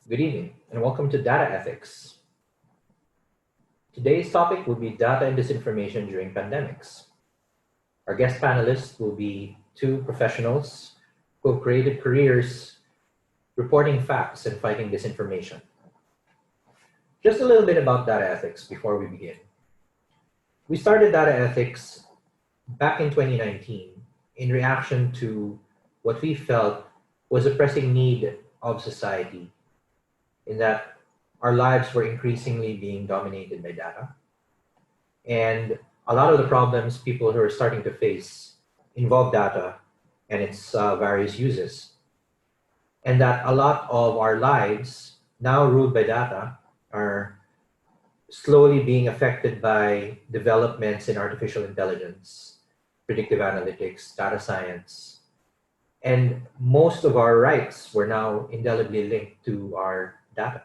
Good evening, and welcome to Data Ethics. Today's topic will be data and disinformation during pandemics. Our guest panelists will be two professionals who have created careers reporting facts and fighting disinformation. Just a little bit about data ethics before we begin. We started data ethics back in 2019 in reaction to what we felt was a pressing need of society, in that our lives were increasingly being dominated by data. And a lot of the problems people who are starting to face involve data and its various uses. And that a lot of our lives, now ruled by data, are slowly being affected by developments in artificial intelligence, predictive analytics, data science. And most of our rights were now indelibly linked to our data.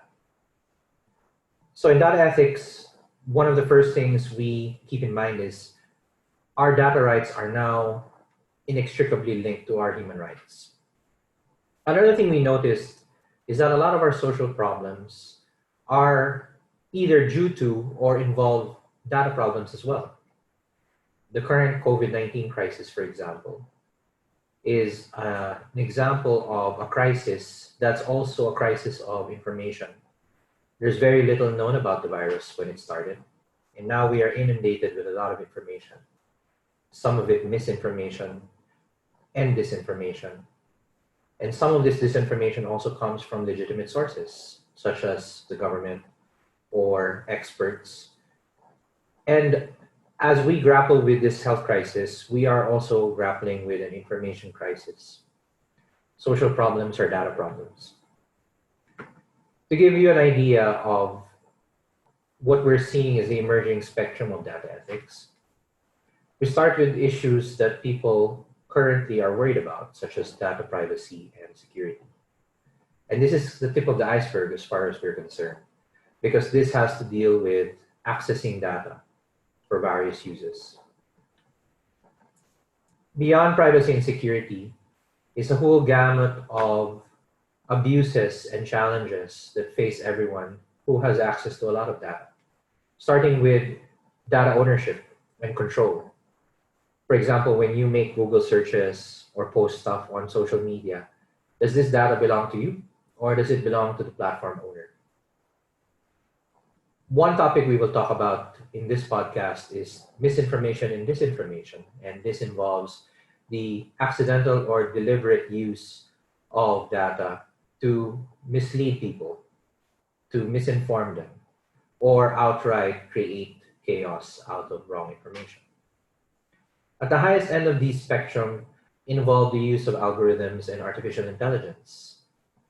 So in data ethics, one of the first things we keep in mind is our data rights are now inextricably linked to our human rights. Another thing we noticed is that a lot of our social problems are either due to or involve data problems as well. The current COVID-19 crisis, for example, is an example of a crisis that's also a crisis of information. There's very little known about the virus when it started, and now we are inundated with a lot of information, some of it misinformation and disinformation. And some of this disinformation also comes from legitimate sources, such as the government or experts. And as we grapple with this health crisis, we are also grappling with an information crisis. Social problems are data problems. To give you an idea of what we're seeing as the emerging spectrum of data ethics, we start with issues that people currently are worried about, such as data privacy and security. And this is the tip of the iceberg as far as we're concerned, because this has to deal with accessing data for various uses. Beyond privacy and security is a whole gamut of abuses and challenges that face everyone who has access to a lot of data, starting with data ownership and control. For example, when you make Google searches or post stuff on social media, does this data belong to you or does it belong to the platform owner? One topic we will talk about in this podcast is misinformation and disinformation, and this involves the accidental or deliberate use of data to mislead people, to misinform them, or outright create chaos out of wrong information. At the highest end of this spectrum involve the use of algorithms and artificial intelligence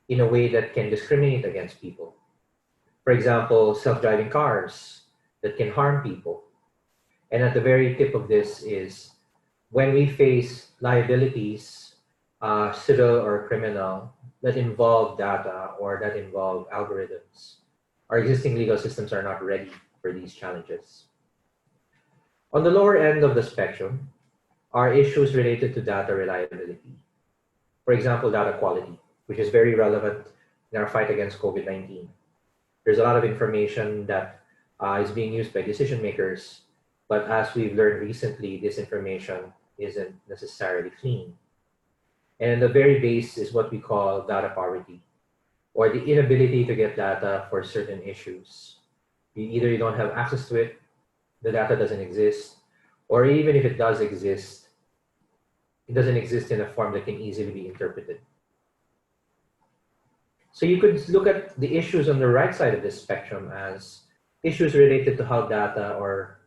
in a way that can discriminate against people. For example, self-driving cars that can harm people. And at the very tip of this is when we face liabilities, civil or criminal, that involve data or that involve algorithms. Our existing legal systems are not ready for these challenges. On the lower end of the spectrum are issues related to data reliability. For example, data quality, which is very relevant in our fight against COVID-19. There's a lot of information that is being used by decision makers, but as we've learned recently, this information isn't necessarily clean. And the very base is what we call data poverty, or the inability to get data for certain issues. Either you don't have access to it, the data doesn't exist, or even if it does exist, it doesn't exist in a form that can easily be interpreted. So you could look at the issues on the right side of this spectrum as issues related to how data or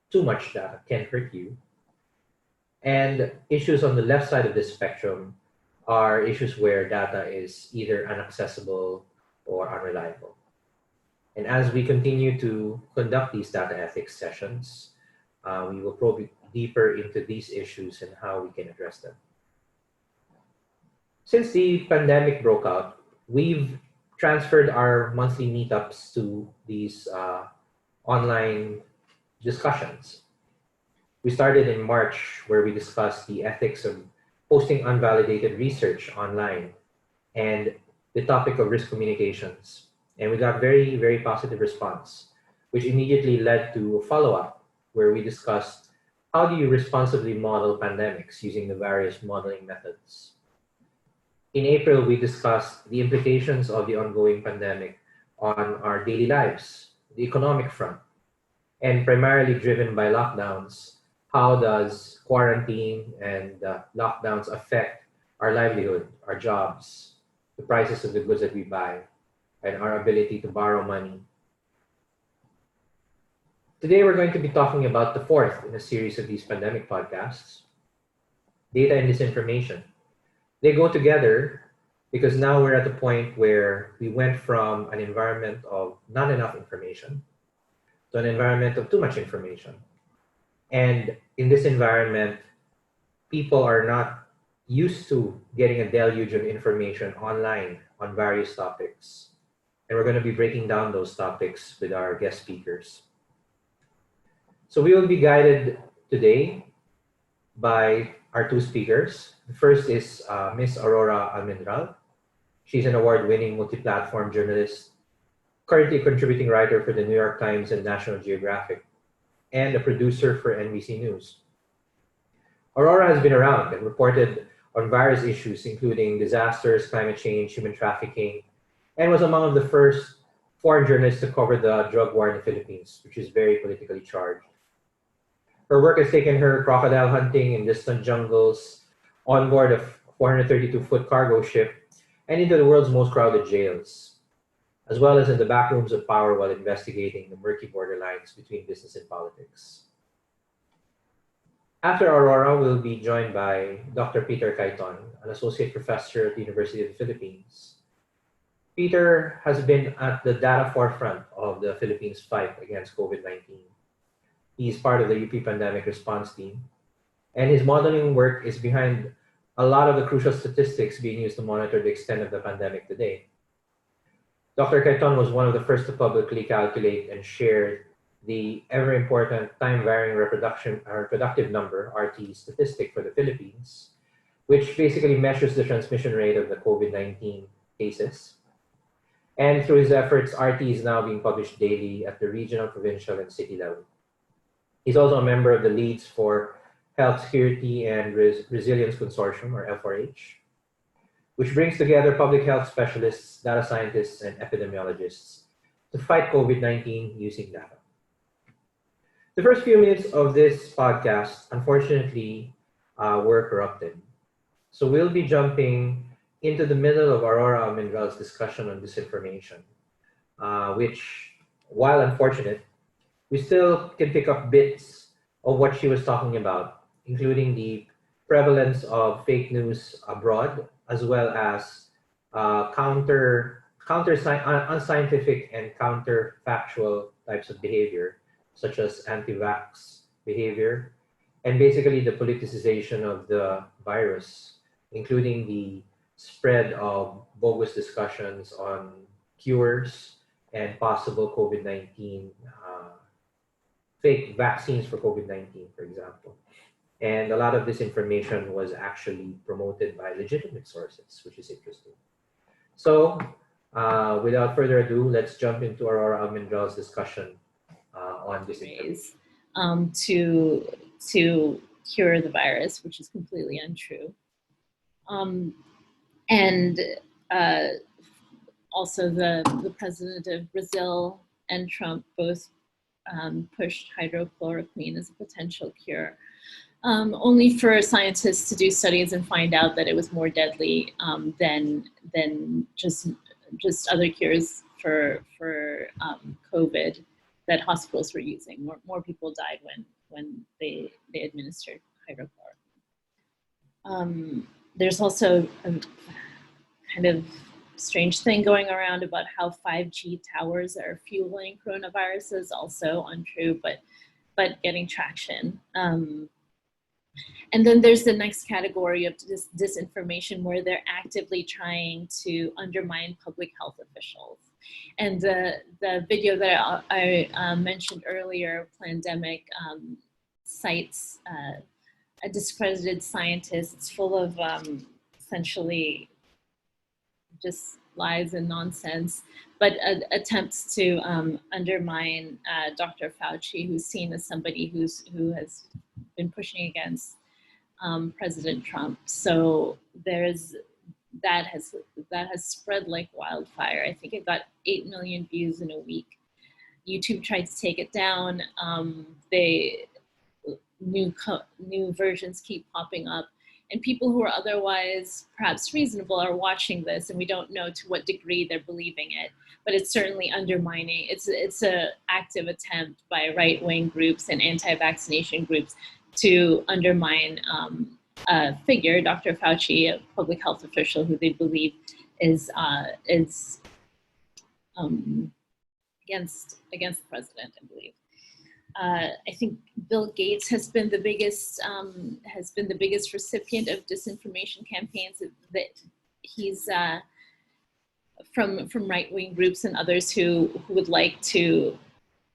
too much data can hurt you. And issues on the left side of this spectrum are issues where data is either inaccessible or unreliable. And as we continue to conduct these data ethics sessions, we will probe deeper into these issues and how we can address them. Since the pandemic broke out, we've transferred our monthly meetups to these online discussions. We started in March, where we discussed the ethics of posting unvalidated research online and the topic of risk communications. And we got very, very positive response, which immediately led to a follow-up where we discussed how do you responsibly model pandemics using the various modeling methods. In April, we discussed the implications of the ongoing pandemic on our daily lives, the economic front, and primarily driven by lockdowns. How does quarantine and lockdowns affect our livelihood, our jobs, the prices of the goods that we buy, and our ability to borrow money? Today, we're going to be talking about the fourth in a series of these pandemic podcasts, data and disinformation. They go together because now we're at the point where we went from an environment of not enough information to an environment of too much information. And in this environment, people are not used to getting a deluge of information online on various topics. And we're going to be breaking down those topics with our guest speakers. So we will be guided today by our two speakers. The first is Miss Aurora Almendral. She's an award-winning multi-platform journalist, currently a contributing writer for the New York Times and National Geographic, and a producer for NBC News. Aurora has been around and reported on various issues, including disasters, climate change, human trafficking, and was among the first foreign journalists to cover the drug war in the Philippines, which is very politically charged. Her work has taken her crocodile hunting in distant jungles, on board a 432-foot cargo ship, and into the world's most crowded jails, as well as in the back rooms of power while investigating the murky borderlines between business and politics. After Aurora, we'll be joined by Dr. Peter Caiton, an associate professor at the University of the Philippines. Peter has been at the data forefront of the Philippines' fight against COVID-19. He's part of the UP pandemic response team, and his modeling work is behind a lot of the crucial statistics being used to monitor the extent of the pandemic today. Dr. Caiton was one of the first to publicly calculate and share the ever-important time-varying reproductive number, RT, statistic for the Philippines, which basically measures the transmission rate of the COVID-19 cases. And through his efforts, RT is now being published daily at the regional, provincial, and city level. He's also a member of the Leads for Health Security and Resilience Consortium, or L4H, which brings together public health specialists, data scientists, and epidemiologists to fight COVID-19 using data. The first few minutes of this podcast, unfortunately, were corrupted. So we'll be jumping into the middle of Aurora Almendral's discussion on disinformation, which, while unfortunate, we still can pick up bits of what she was talking about, including the prevalence of fake news abroad, as well as unscientific and counterfactual types of behavior, such as anti-vax behavior, and basically the politicization of the virus, including the spread of bogus discussions on cures and possible COVID-19, fake vaccines for COVID-19, for example. And a lot of this information was actually promoted by legitimate sources, which is interesting. So without further ado, let's jump into Aurora Almendral's discussion on disinformation. To cure the virus, which is completely untrue. And also the president of Brazil and Trump both pushed hydrochloroquine as a potential cure, only for scientists to do studies and find out that it was more deadly than just other cures for COVID that hospitals were using. More people died when they administered hydrochloroquine. There's also a kind of strange thing going around about how 5G towers are fueling coronaviruses, also untrue, but getting traction. And then there's the next category of disinformation, where they're actively trying to undermine public health officials. And the video that I mentioned earlier, Plandemic, cites a discredited scientist. It's full of essentially just lies and nonsense, but attempts to undermine Dr. Fauci, who's seen as somebody who has been pushing against President Trump. So that has spread like wildfire. I think it got 8 million views in a week. YouTube tried to take it down. New versions keep popping up, and people who are otherwise perhaps reasonable are watching this, and we don't know to what degree they're believing it. But it's certainly undermining. It's an active attempt by right-wing groups and anti-vaccination groups to undermine a figure, Dr. Fauci, a public health official who they believe is against the president, I believe. I think Bill Gates has been the biggest recipient of disinformation campaigns. That he's from right-wing groups and others who would like to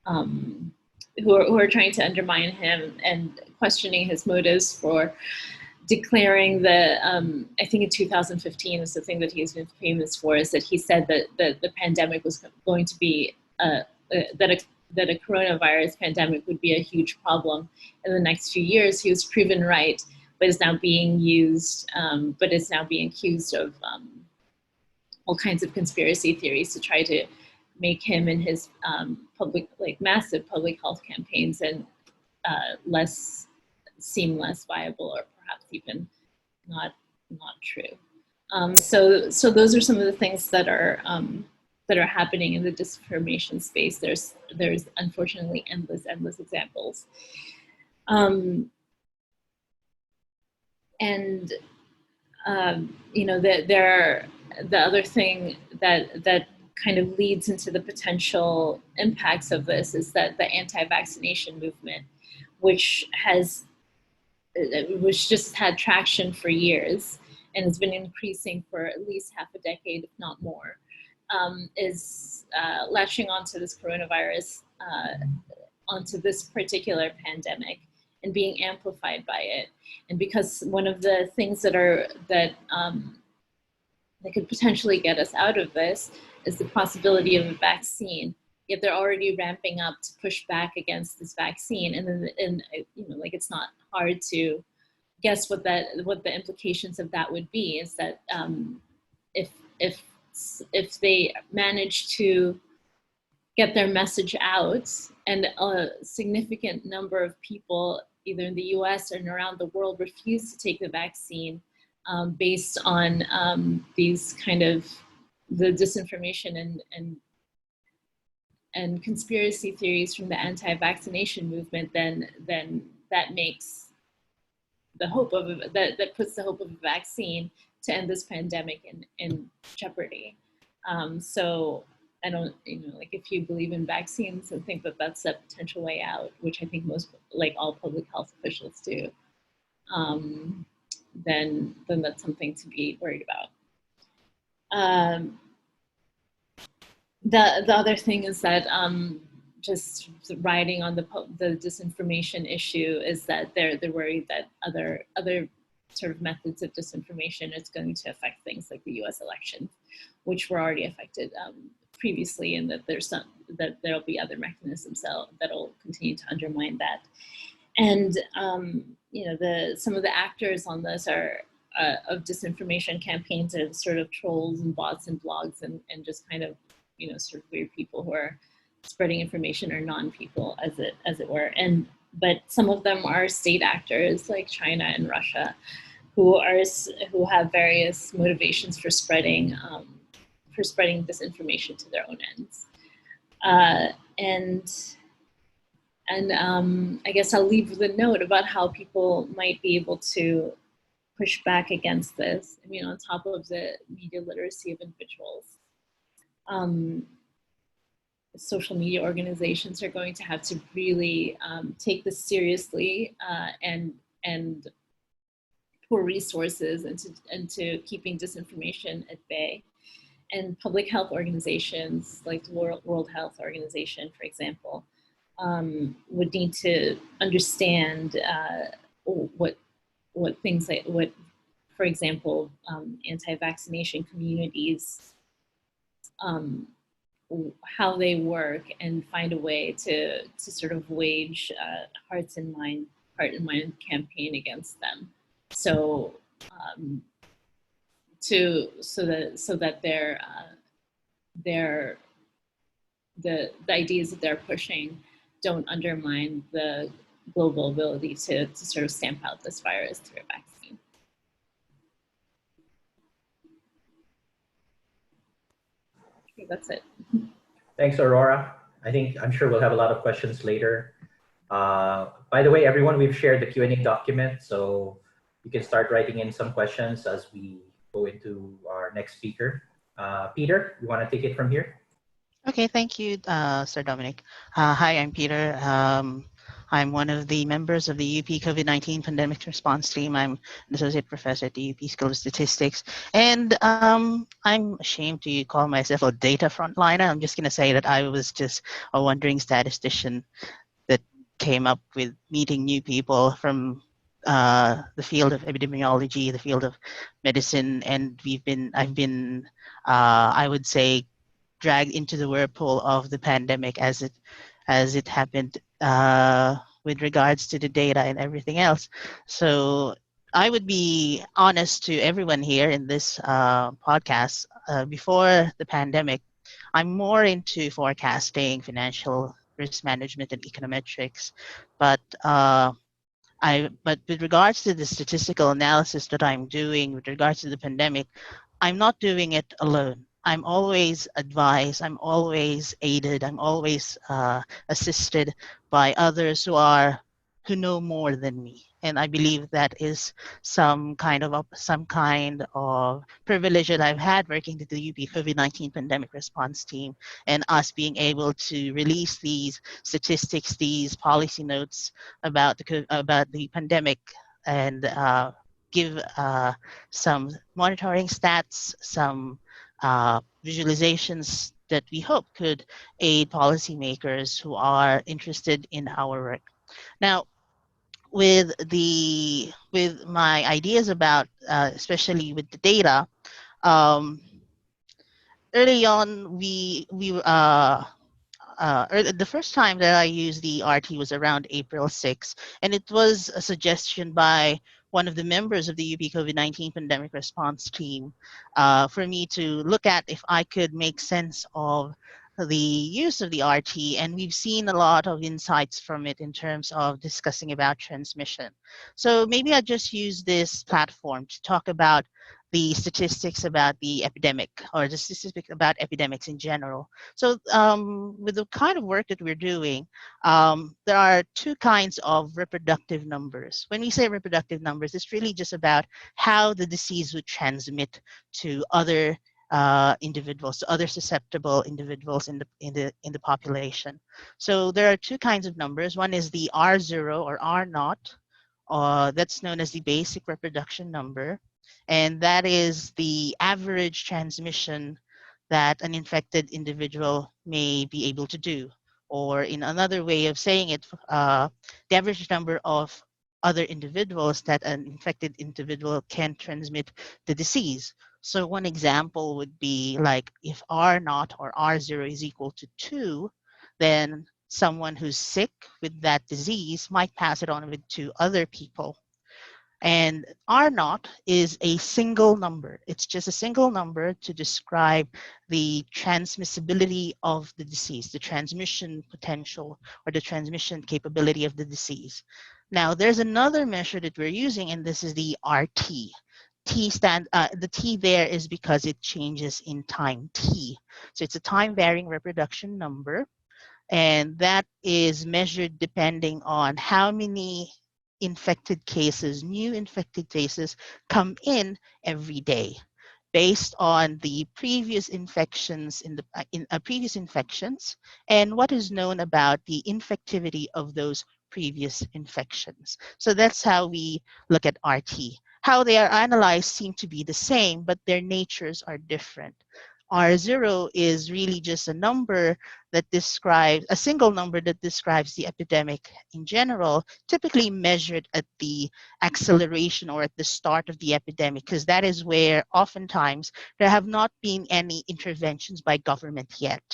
who are trying to undermine him and questioning his motives for declaring the I think in 2015 is the thing that he's been famous for, is that he said that the pandemic was going to be that a coronavirus pandemic would be a huge problem in the next few years. He was proven right, but is now being used, but is now being accused of all kinds of conspiracy theories to try to make him and his massive public health campaigns and seem less viable, or perhaps even not true. So those are some of the things that are happening in the disinformation space. There's unfortunately endless examples. You know, the other thing that kind of leads into the potential impacts of this is that the anti-vaccination movement, which just had traction for years and has been increasing for at least half a decade, if not more, is latching onto this coronavirus, onto this particular pandemic, and being amplified by it. And because one of the things that could potentially get us out of this is the possibility of a vaccine. Yet they're already ramping up to push back against this vaccine, and you know, like, it's not hard to guess what the implications of that would be. Is that if they manage to get their message out, and a significant number of people, either in the U.S. and around the world, refuse to take the vaccine based on these kind of the disinformation and conspiracy theories from the anti-vaccination movement, then that makes the hope of that puts the hope of a vaccine to end this pandemic in jeopardy. So I don't, you know, like, if you believe in vaccines and think that that's a potential way out, which I think most, like, all public health officials do, then that's something to be worried about. The other thing is that just riding on the disinformation issue is that they're worried that other sort of methods of disinformation is going to affect things like the U.S. election, which were already affected previously, and that there'll be other mechanisms that'll continue to undermine that. And you know, some of the actors on this are of disinformation campaigns are sort of trolls and bots and blogs and just kind of, you know, sort of weird people who are spreading information, or non-people, as it were. But some of them are state actors like China and Russia, who have various motivations for spreading disinformation to their own ends. And I guess I'll leave with a note about how people might be able to push back against this. I mean, on top of the media literacy of individuals, social media organizations are going to have to really take this seriously and pour resources into keeping disinformation at bay. And public health organizations like the World Health Organization, for example, would need to understand what things like, for example, anti-vaccination communities how they work and find a way to sort of wage heart and mind campaign against them. So so that the ideas that they're pushing don't undermine the global ability to sort of stamp out this virus through a vaccine. Okay, that's it. Thanks, Aurora. I'm sure we'll have a lot of questions later. By the way, everyone, we've shared the Q&A document, so you can start writing in some questions as we go into our next speaker. Peter, you want to take it from here? Okay, thank you, Sir Dominic. Hi, I'm Peter. I'm one of the members of the UP COVID-19 Pandemic Response Team. I'm an associate professor at the UP School of Statistics. And I'm ashamed to call myself a data frontliner. I'm just going to say that I was just a wandering statistician that came up with meeting new people from the field of epidemiology, the field of medicine, and I've been, I would say, dragged into the whirlpool of the pandemic as it happened with regards to the data and everything else. So I would be honest to everyone here in this podcast. Before the pandemic, I'm more into forecasting, financial risk management, and econometrics, but but with regards to the statistical analysis that I'm doing with regards to the pandemic, I'm not doing it alone. I'm always advised, I'm always aided, I'm always assisted by others who know more than me. And I believe that is some kind of privilege that I've had working with the UP COVID-19 pandemic response team, and us being able to release these statistics, these policy notes about the pandemic, and give some monitoring stats, some visualizations that we hope could aid policymakers who are interested in our work. Now, with my ideas about, especially with the data, early on the first time that I used the RT was around April 6th, and it was a suggestion by one of the members of the UP COVID-19 pandemic response team for me to look at if I could make sense of the use of the RT, and we've seen a lot of insights from it in terms of discussing about transmission. So maybe I'll just use this platform to talk about the statistics about the epidemic, or the statistics about epidemics in general. So with the kind of work that we're doing, there are two kinds of reproductive numbers. When we say reproductive numbers, it's really just about how the disease would transmit to other individuals, to other susceptible individuals in the population. So there are two kinds of numbers. One is the R0 or R0, that's known as the basic reproduction number. And that is the average transmission that an infected individual may be able to do. Or in another way of saying it, the average number of other individuals that an infected individual can transmit the disease. So one example would be like if R0 or R0 is equal to 2, then someone who's sick with that disease might pass it on to other people. And R0 is a single number. It's just a single number to describe the transmissibility of the disease, the transmission potential or the transmission capability of the disease. Now, there's another measure that we're using, and this is the RT. The T there is because it changes in time T. So it's a time-varying reproduction number, and that is measured depending on how many infected cases, new infected cases, come in every day, based on the previous infections previous infections, and what is known about the infectivity of those previous infections. So that's how we look at RT. How they are analyzed seem to be the same, but their natures are different. R0 is really just a number that describes, a single number that describes the epidemic in general, typically measured at the acceleration or at the start of the epidemic, because that is where oftentimes there have not been any interventions by government yet.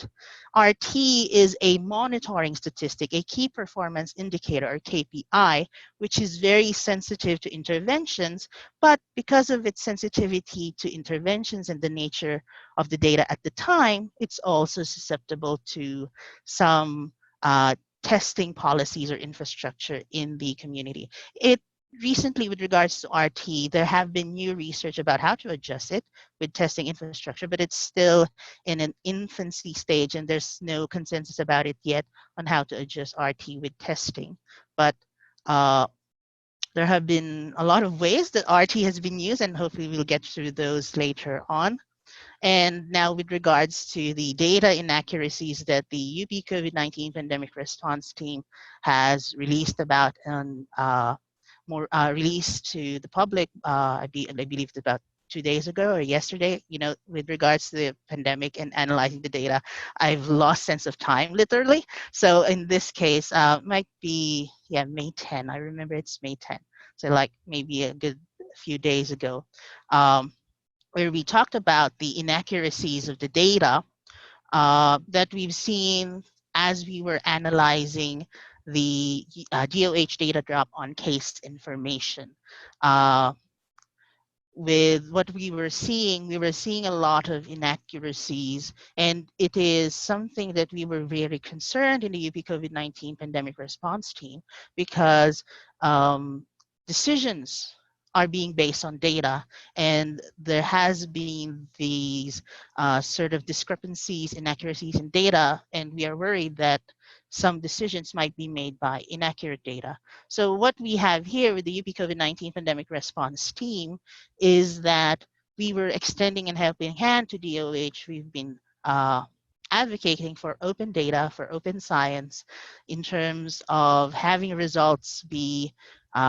RT is a monitoring statistic, a key performance indicator or KPI, which is very sensitive to interventions, but because of its sensitivity to interventions and the nature of the data at the time, it's also susceptible to some testing policies or infrastructure in the community. It recently, with regards to RT, there have been new research about how to adjust it with testing infrastructure, but it's still in an infancy stage and there's no consensus about it yet on how to adjust RT with testing. But there have been a lot of ways that RT has been used, and hopefully we'll get through those later on. And now with regards to the data inaccuracies that the UP COVID-19 pandemic response team has released about and released to the public, I believe it's about 2 days ago or yesterday, with regards to the pandemic and analyzing the data, I've lost sense of time, literally. So in this case, might be, May 10. I remember it's May 10. So like maybe a good few days ago. Where we talked about the inaccuracies of the data that we've seen as we were analyzing the DOH data drop on case information. With what we were seeing a lot of inaccuracies, and it is something that we were very concerned in the UP COVID-19 pandemic response team, because decisions are being based on data, and there has been these sort of discrepancies, inaccuracies in data, and we are worried that some decisions might be made by inaccurate data. So what we have here with the UP COVID-19 pandemic response team is that we were extending and helping hand to DOH. We've been advocating for open data, for open science, in terms of having results be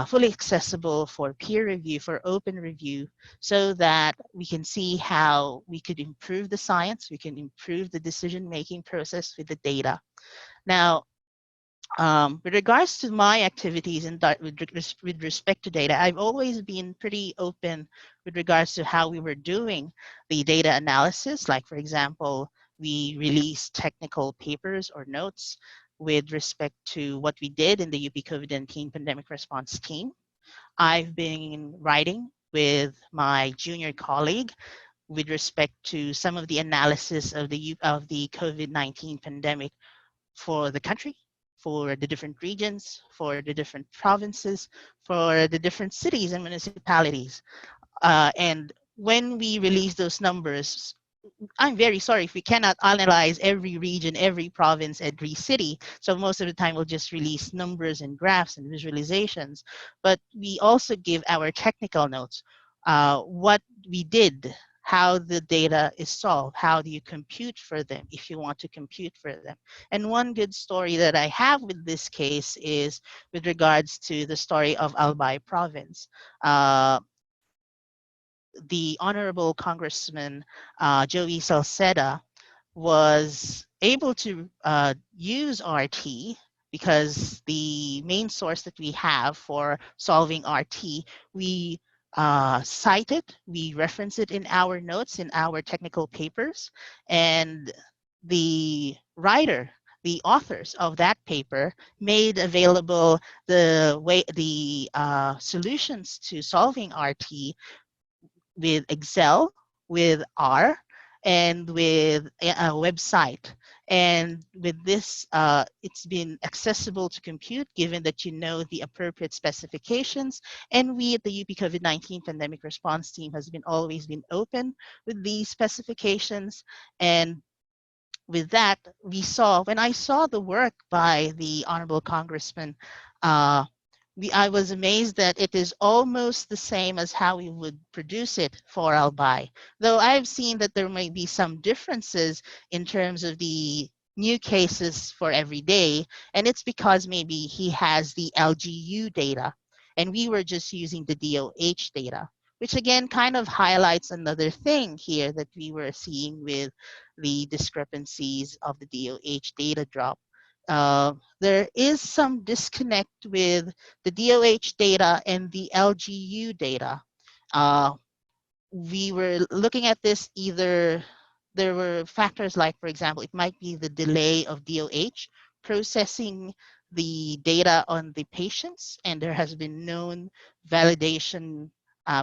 fully accessible for peer review, for open review, so that we can see how we could improve the science, we can improve the decision-making process with the data. Now, with regards to my activities and with respect to data, I've always been pretty open with regards to how we were doing the data analysis. Like, for example, we released technical papers or notes with respect to what we did in the UP COVID-19 pandemic response team. I've been writing with my junior colleague with respect to some of the analysis of the COVID-19 pandemic for the country, for the different regions, for the different provinces, for the different cities and municipalities. And when we release those numbers, I'm very sorry if we cannot analyze every region, every province, every city. So most of the time we'll just release numbers and graphs and visualizations. But we also give our technical notes, what we did, how the data is solved, how do you compute for them if you want to compute for them. And one good story that I have with this case is with regards to the story of Albay province. The Honorable Congressman Joey Salceda was able to use RT because the main source that we have for solving RT, we cite it, we reference it in our notes, in our technical papers, and the writer, the authors of that paper made available the solutions to solving RT with Excel, with R, and with a website. And with this, it's been accessible to compute, given that you know the appropriate specifications. And we at the UP COVID-19 pandemic response team has always been open with these specifications. And with that, when I saw the work by the Honorable Congressman, I was amazed that it is almost the same as how we would produce it for Albay. Though I've seen that there may be some differences in terms of the new cases for every day, and it's because maybe he has the LGU data, and we were just using the DOH data. which again kind of highlights another thing here that we were seeing with the discrepancies of the DOH data drop. There is some disconnect with the DOH data and the LGU data. Uh, we were looking at this, either there were factors like, for example, it might be the delay of DOH processing the data on the patients, and there has been known validation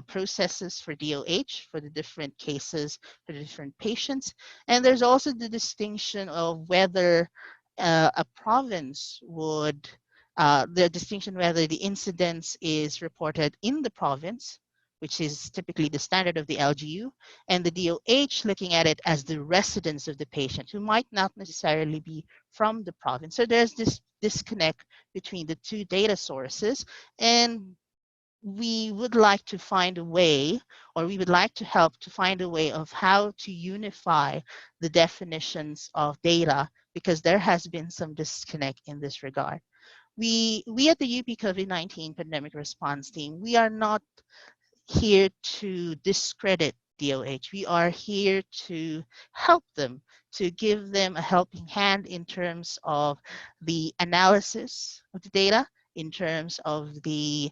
processes for DOH for the different cases for the different patients. And there's also the distinction of whether a province would, the distinction whether the incidence is reported in the province, which is typically the standard of the LGU, and the DOH looking at it as the residence of the patient, who might not necessarily be from the province. So there's this disconnect between the two data sources, and we would like to find a way, or we would like to help to find a way of how to unify the definitions of data, because there has been some disconnect in this regard. We at the UP COVID-19 pandemic response team, we are not here to discredit DOH. We are here to help them, to give them a helping hand in terms of the analysis of the data, in terms of the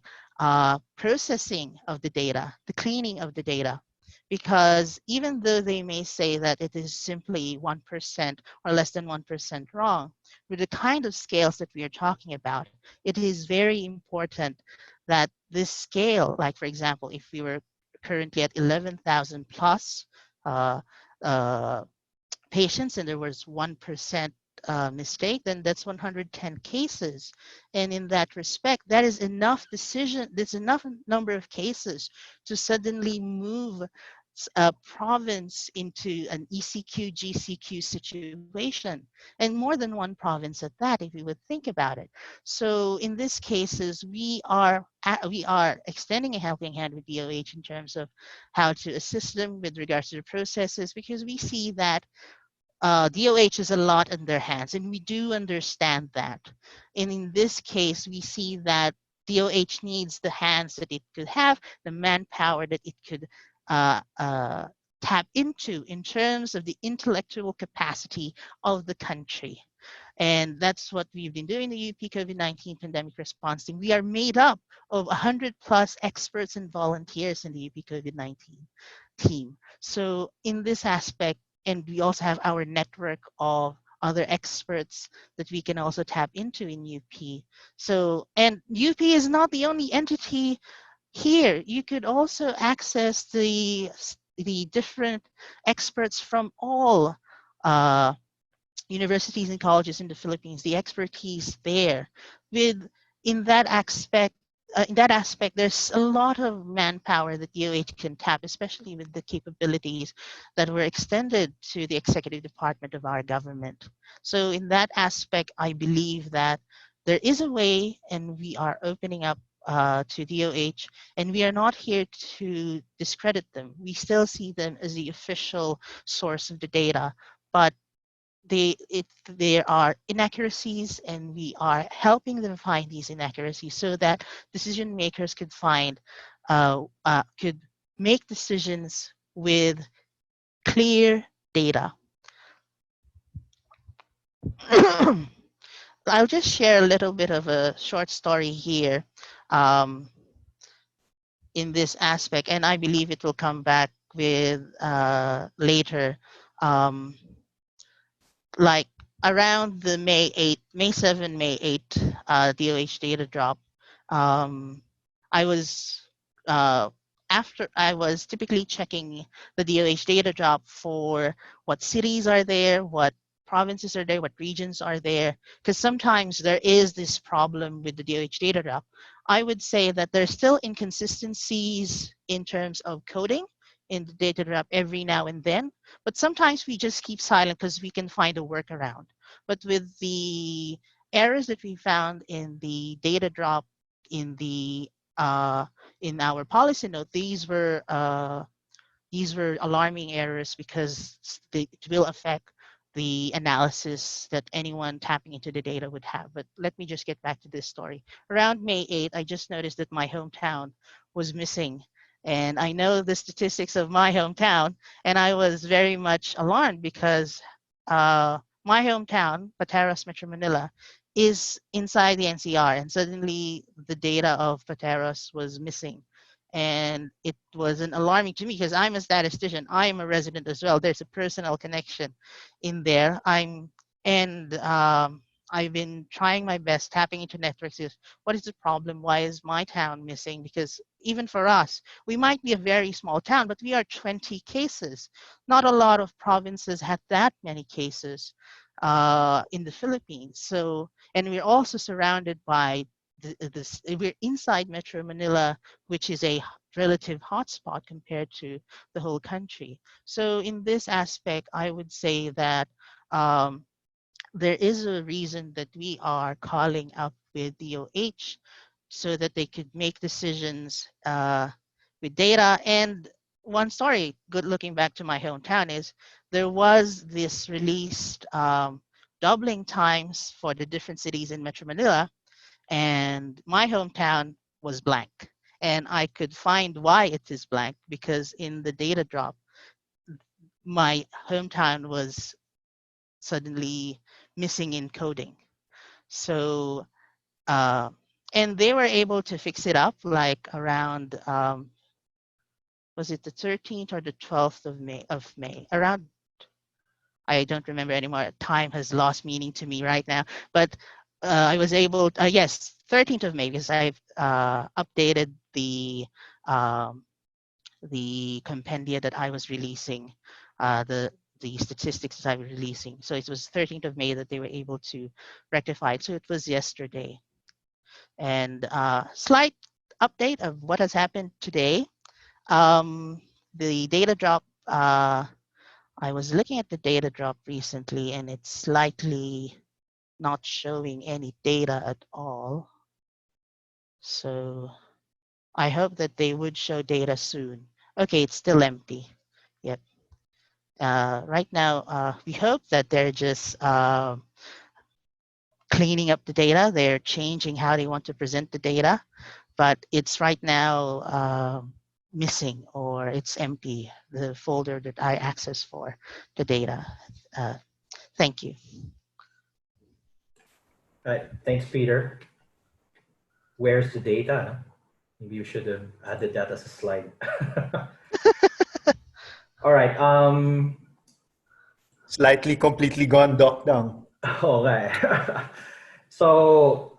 processing of the data, the cleaning of the data. Because even though they may say that it is simply 1% or less than 1% wrong, with the kind of scales that we are talking about, it is very important that this scale, like for example, if we were currently at 11,000 plus uh, uh, patients and there was 1% mistake, then that's 110 cases. And in that respect, that is enough there's enough number of cases to suddenly move a province into an ECQ, GCQ situation, and more than one province at that, if we would think about it. So in these cases, we are extending a helping hand with DOH in terms of how to assist them with regards to the processes, because we see that DOH is a lot in their hands, and we do understand that. And in this case, we see that DOH needs the hands that it could have, the manpower that it could uh, uh, tap into in terms of the intellectual capacity of the country. And that's what we've been doing, the UP COVID-19 pandemic response team. We are made up of 100 plus experts and volunteers in the UP COVID-19 team. So in this aspect, and we also have our network of other experts that we can also tap into in UP. So, and UP is not the only entity here. You could also access the different experts from all universities and colleges in the Philippines, the expertise there. With in that aspect, there's a lot of manpower that DOH can tap, especially with the capabilities that were extended to the executive department of our government. So in that aspect, I believe that there is a way, and we are opening up to DOH, and we are not here to discredit them. We still see them as the official source of the data, but there are inaccuracies, and we are helping them find these inaccuracies so that decision makers could make decisions with clear data. I'll just share a little bit of a short story here um, in this aspect, and I believe it will come back with later. Like around the May 7, May 8 DOH data drop, I was uh, after I was typically checking the DOH data drop for what cities are there, what provinces are there, what regions are there, because sometimes there is this problem with the DOH data drop. I would say that there's still inconsistencies in terms of coding in the data drop every now and then, but sometimes we just keep silent because we can find a workaround. But with the errors that we found in the data drop in the in our policy note, these were alarming errors because it will affect the analysis that anyone tapping into the data would have. But let me just get back to this story. Around May 8, I just noticed that my hometown was missing, And I know the statistics of my hometown, and I was very much alarmed because my hometown, Pateros, Metro Manila, is inside the NCR, and suddenly the data of Pateros was missing. And it wasn't alarming to me because I'm a statistician. I am a resident as well. There's a personal connection in there. I've been trying my best tapping into networks. What is the problem? Why is my town missing? Because even for us, we might be a very small town, but we are 20 cases. Not a lot of provinces had that many cases in the Philippines. So, and we're also surrounded by we're inside Metro Manila, which is a relative hotspot compared to the whole country. So in this aspect, I would say that um, there is a reason that we are calling up with DOH so that they could make decisions with data. And one story, good looking back to my hometown, is there was this released doubling times for the different cities in Metro Manila, and my hometown was blank. And I could find why it is blank because in the data drop, my hometown was suddenly missing in coding. So, uh, and they were able to fix it up like around, was it the 13th or the 12th of May, around, I don't remember anymore. Time has lost meaning to me right now, but I was able, yes, 13th of May, because I've updated um, the compendia that I was releasing, the statistics that I was releasing. So it was 13th of May that they were able to rectify it. So it was yesterday. And slight update of what has happened today. The data drop, I was looking at the data drop recently, and it's slightly not showing any data at all. So I hope that they would show data soon. Okay, it's still empty. Yep. Right now, we hope that they're just cleaning up the data. They're changing how they want to present the data, but it's right now missing, or it's empty, the folder that I access for the data. Thank you. All right, thanks, Peter. Where's the data? Maybe you should have added that as a slide. All right. Slightly completely gone dock down. Okay. So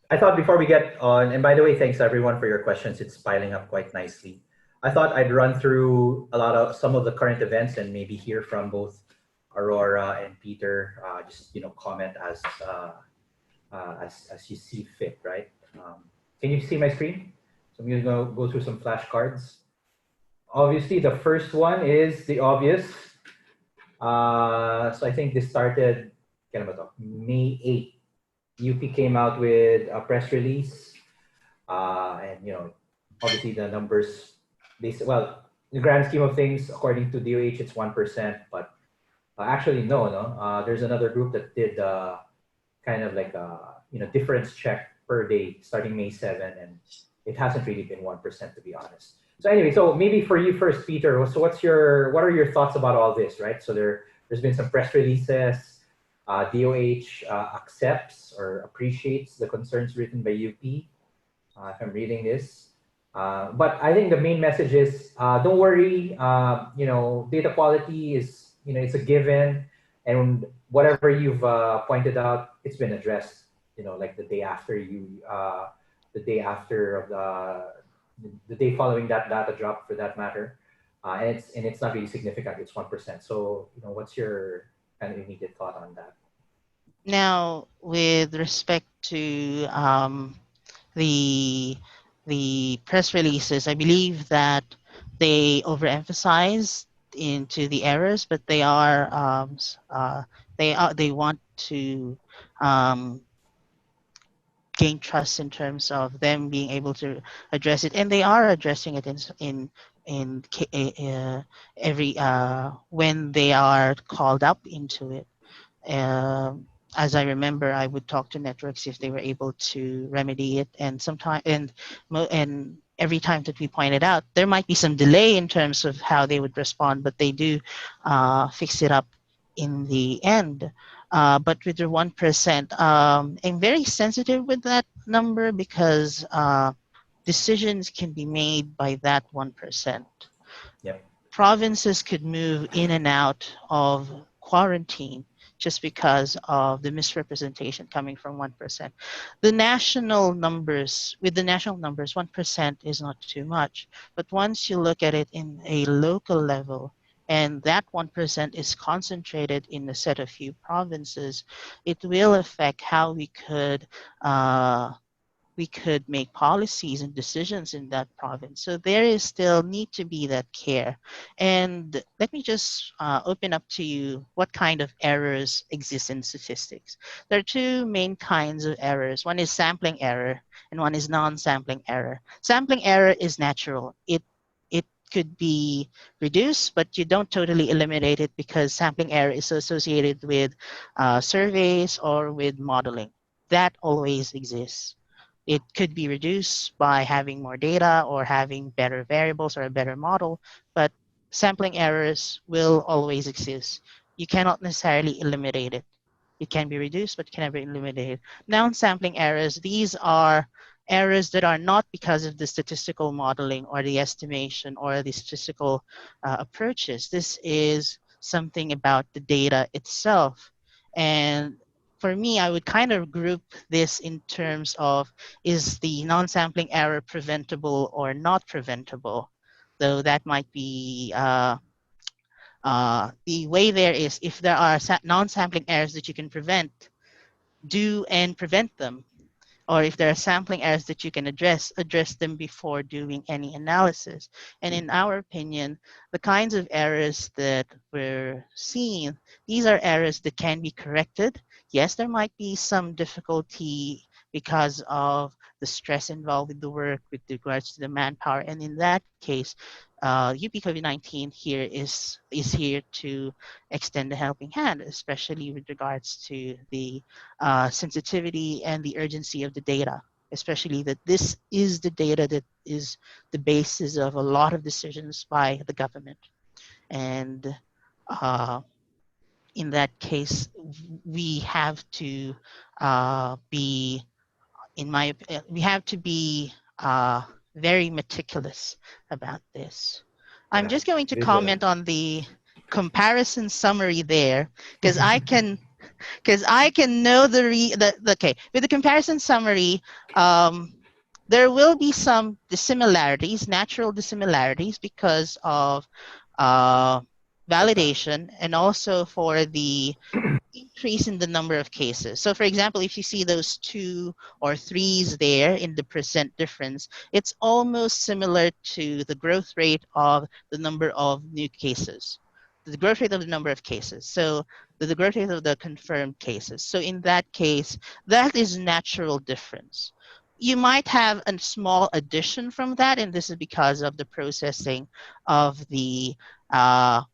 I thought before we get on, and by the way, thanks everyone for your questions. It's piling up quite nicely. I thought I'd run through some of the current events and maybe hear from both Aurora and Peter. Just comment as you see fit, right? Can you see my screen? So I'm gonna go through some flashcards. Obviously, the first one is the obvious. So I think this started May 8th. UP came out with a press release, and obviously the numbers. Well, in the grand scheme of things, according to DOH, it's 1%, but actually no. There's another group that did kind of like a difference check per day starting May 7, and it hasn't really been 1%, to be honest. So anyway, so maybe for you first, Peter. So what are your thoughts about all this, right? So there's been some press releases. DOH accepts or appreciates the concerns written by UP. If I'm reading this, but I think the main message is don't worry. Data quality is it's a given, and whatever you've pointed out, it's been addressed. Like the day after the day after of the day following that data drop, for that matter, and it's not really significant. It's 1%. So what's your kind of immediate thought on that? Now, with respect to the press releases, I believe that they overemphasize into the errors, but they want to gain trust in terms of them being able to address it, and they are addressing it in every when they are called up into it. As I remember, I would talk to networks if they were able to remedy it, and sometimes and every time that we point it out, there might be some delay in terms of how they would respond, but they do fix it up in the end. But with the 1%, I'm very sensitive with that number because decisions can be made by that 1%. Yep. Provinces could move in and out of quarantine just because of the misrepresentation coming from 1%. The national numbers, with the national numbers, 1% is not too much. But once you look at it in a local level, and that 1% is concentrated in a set of few provinces, it will affect how we could make policies and decisions in that province. So there is still need to be that care. And let me just open up to you what kind of errors exist in statistics. There are two main kinds of errors. One is sampling error and one is non-sampling error. Sampling error is natural. It could be reduced, but you don't totally eliminate it because sampling error is associated with surveys or with modeling. That always exists. It could be reduced by having more data or having better variables or a better model, but sampling errors will always exist. You cannot necessarily eliminate it. It can be reduced, but can never be eliminated. Non-sampling errors, these are errors that are not because of the statistical modeling or the estimation or the statistical approaches. This is something about the data itself. And for me, I would kind of group this in terms of, is the non-sampling error preventable or not preventable? Though that might be the way there is, if there are non-sampling errors that you can prevent, do and prevent them. Or if there are sampling errors that you can address them before doing any analysis. And in our opinion, the kinds of errors that we're seeing, these are errors that can be corrected. Yes, there might be some difficulty because of the stress involved with the work with regards to the manpower. And in that case, UP COVID-19 here is here to extend a helping hand, especially with regards to the sensitivity and the urgency of the data, especially that this is the data that is the basis of a lot of decisions by the government. And in that case, we have to be, we have to be very meticulous about this. I'm Yeah. just going to Vigilant. comment on the comparison summary there because I can know okay, with the comparison summary, there will be some dissimilarities, natural dissimilarities because of validation and also for the increase in the number of cases. So for example, if you see those 2 or 3s there in the percent difference, it's almost similar to the growth rate of the number of new cases, the growth rate of the number of cases. So the growth rate of the confirmed cases. So in that case, that is natural difference. You might have a small addition from that, and this is because of the processing of the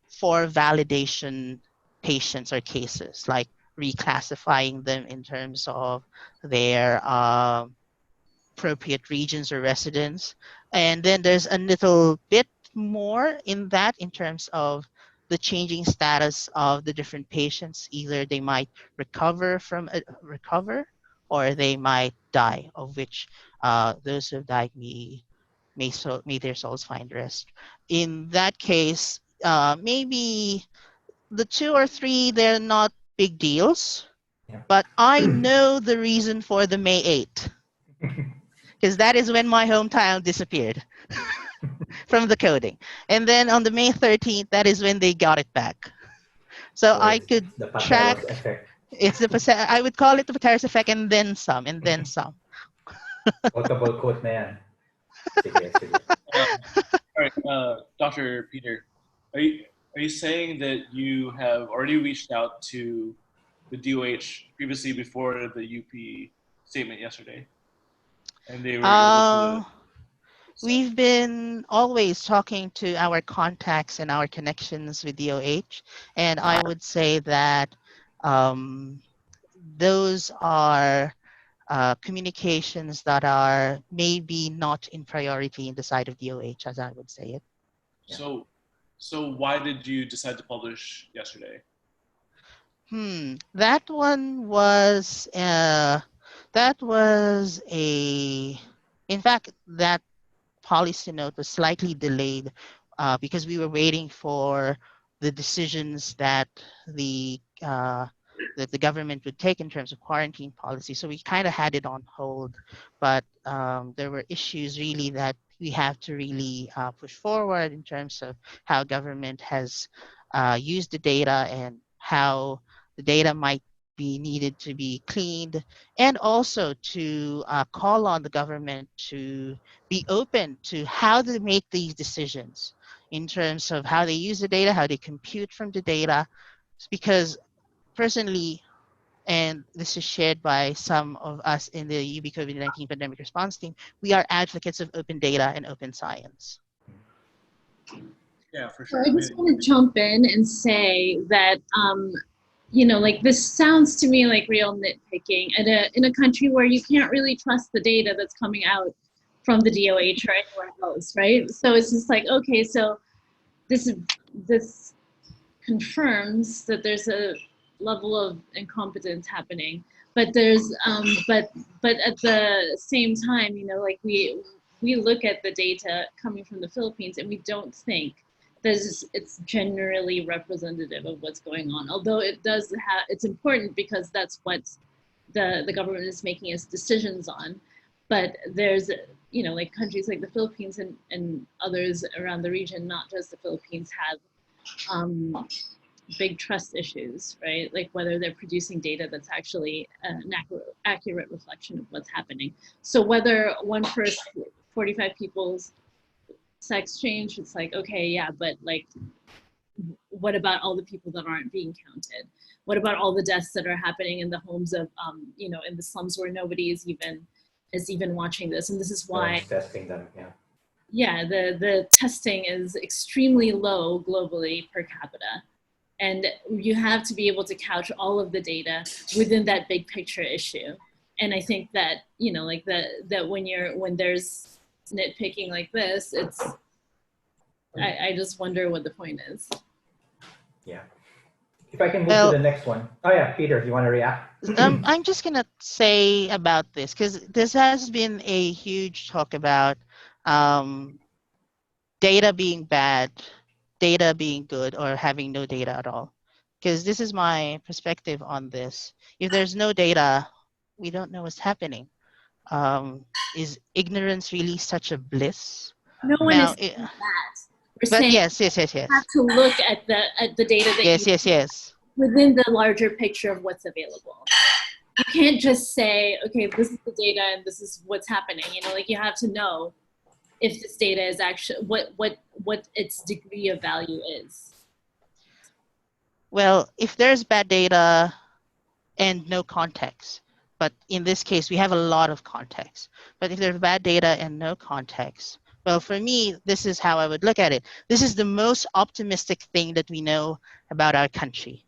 for validation patients or cases, like reclassifying them in terms of their appropriate regions or residence. And then there's a little bit more in that in terms of the changing status of the different patients. Either they might recover or they might die, of which those who have died may their souls find rest. In that case, maybe the 2 or 3, they're not big deals, Yeah. but I know the reason for the May 8th, because that is when my hometown disappeared from the coding. And then on the May 13th, that is when they got it back. So So I could it's the track, Pateros effect. I would call it the Pateros effect and then some, and then some. Quotable quote na yan. Sige, sige. All right, Dr. Peter, are you saying that you have already reached out to the DOH previously before the UP statement yesterday, and they were able to? We've been always talking to our contacts and our connections with DOH, and I would say that those are communications that are maybe not in priority in the side of DOH, as I would say it. So why did you decide to publish yesterday? That one was in fact, that policy note was slightly delayed because we were waiting for the decisions that the government would take in terms of quarantine policy. So we kind of had it on hold, but there were issues really that we have to really push forward in terms of how government has used the data and how the data might be needed to be cleaned, and also to call on the government to be open to how they make these decisions in terms of how they use the data, how they compute from the data. Because personally, and this is shared by some of us in the UB COVID-19 pandemic response team, we are advocates of open data and open science. Yeah, for So sure. I just want to jump in and say that, you know, like this sounds to me like real nitpicking in a country where you can't really trust the data that's coming out from the DOH or anywhere else, right? So it's just like, okay, so this confirms that there's a level of incompetence happening, but there's but at the same time, you know, like we look at the data coming from the Philippines and we don't think that it's generally representative of what's going on, although it does have, it's important because that's what the government is making its decisions on. But there's, you know, like countries like the Philippines and others around the region, not just the Philippines, have big trust issues, right? Like whether they're producing data that's actually an accurate reflection of what's happening. So whether one first 45 people's sex change, it's like, okay, yeah, but like, what about all the people that aren't being counted? What about all the deaths that are happening in the homes of, you know, in the slums where nobody is even watching this? And this is why testing them, yeah, the testing is extremely low globally per capita. And you have to be able to couch all of the data within that big picture issue. And I think that, you know, like that when there's nitpicking like this, it's, I just wonder what the point is. Yeah. If I can move to the next one. Oh yeah, Peter, you want to react? I'm just gonna say about this because this has been a huge talk about data being bad, data being good, or having no data at all. Because this is my perspective on this. If there's no data, we don't know what's happening. Is ignorance really such a bliss? No one is saying that. We're But saying yes. you have to look at the data that yes. within the larger picture of what's available. You can't just say, okay, this is the data and this is what's happening. You know, like you have to know if this data is actually what its degree of value is. Well, if there's bad data and no context, but in this case, we have a lot of context. But if there's bad data and no context, well, for me, this is how I would look at it. This is the most optimistic thing that we know about our country.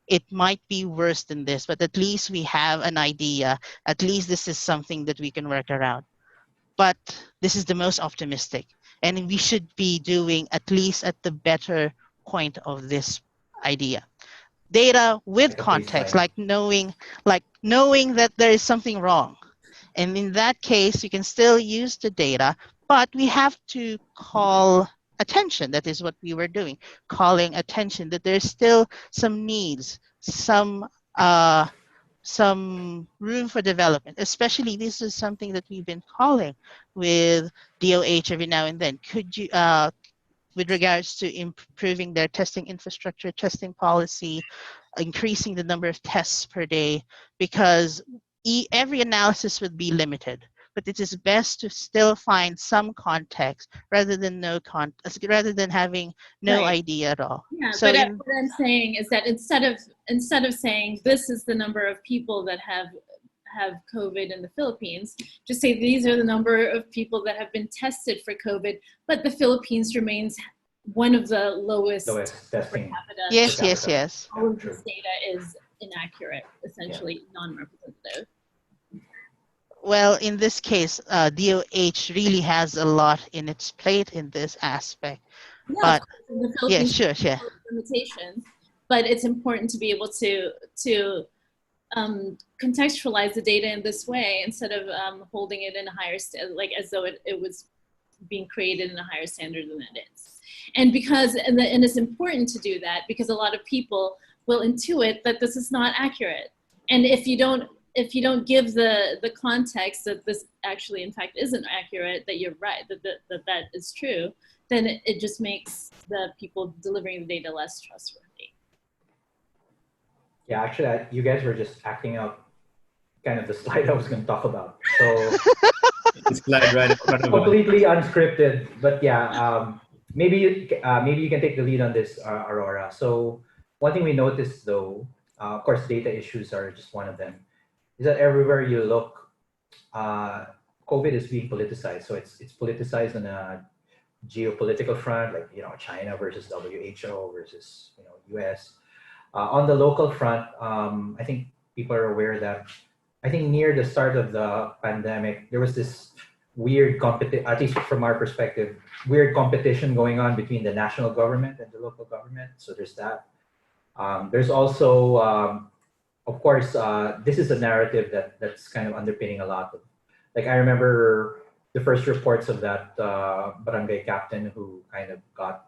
It might be worse than this, but at least we have an idea. At least this is something that we can work around. But this is the most optimistic. And we should be doing at least at the better point of this idea. Data with context, like knowing that there is something wrong. And in that case, you can still use the data, but we have to call attention. That is what we were doing, calling attention that there's still some needs, some room for development. Especially, this is something that we've been calling with DOH every now and then. Could you, with regards to improving their testing infrastructure, testing policy, increasing the number of tests per day, because every analysis would be limited. But it is best to still find some context rather than rather than having no idea at all. Yeah, so but what I'm saying is that instead of saying this is the number of people that have COVID in the Philippines, just say these are the number of people that have been tested for COVID, but the Philippines remains one of the lowest testing. Per capita. Yes. All of this data is inaccurate, essentially non-representative. Well, in this case, DOH really has a lot in its plate in this aspect. Yeah, But of course, in the yeah, Philippines, sure, sure. limitations, but it's important to be able to contextualize the data in this way instead of holding it in a higher like as though it was being created in a higher standard than it is. And because and it's important to do that because a lot of people will intuit that this is not accurate. And if you don't give the context that this actually in fact isn't accurate, that you're right, that is true, then it just makes the people delivering the data less trustworthy. Yeah, actually, you guys were just acting out kind of the slide I was going to talk about. So It's slide right in front of us. completely unscripted, but yeah, maybe you can take the lead on this, Aurora. So one thing we noticed, though, of course, data issues are just one of them, is that everywhere you look, COVID is being politicized. So it's politicized on a geopolitical front, like China versus WHO versus US. On the local front, I think people are aware that I think near the start of the pandemic, there was this weird competition, at least from our perspective, weird competition going on between the national government and the local government. So there's that. There's also, of course, this is a narrative that's kind of underpinning a lot of, like I remember the first reports of that barangay captain who kind of got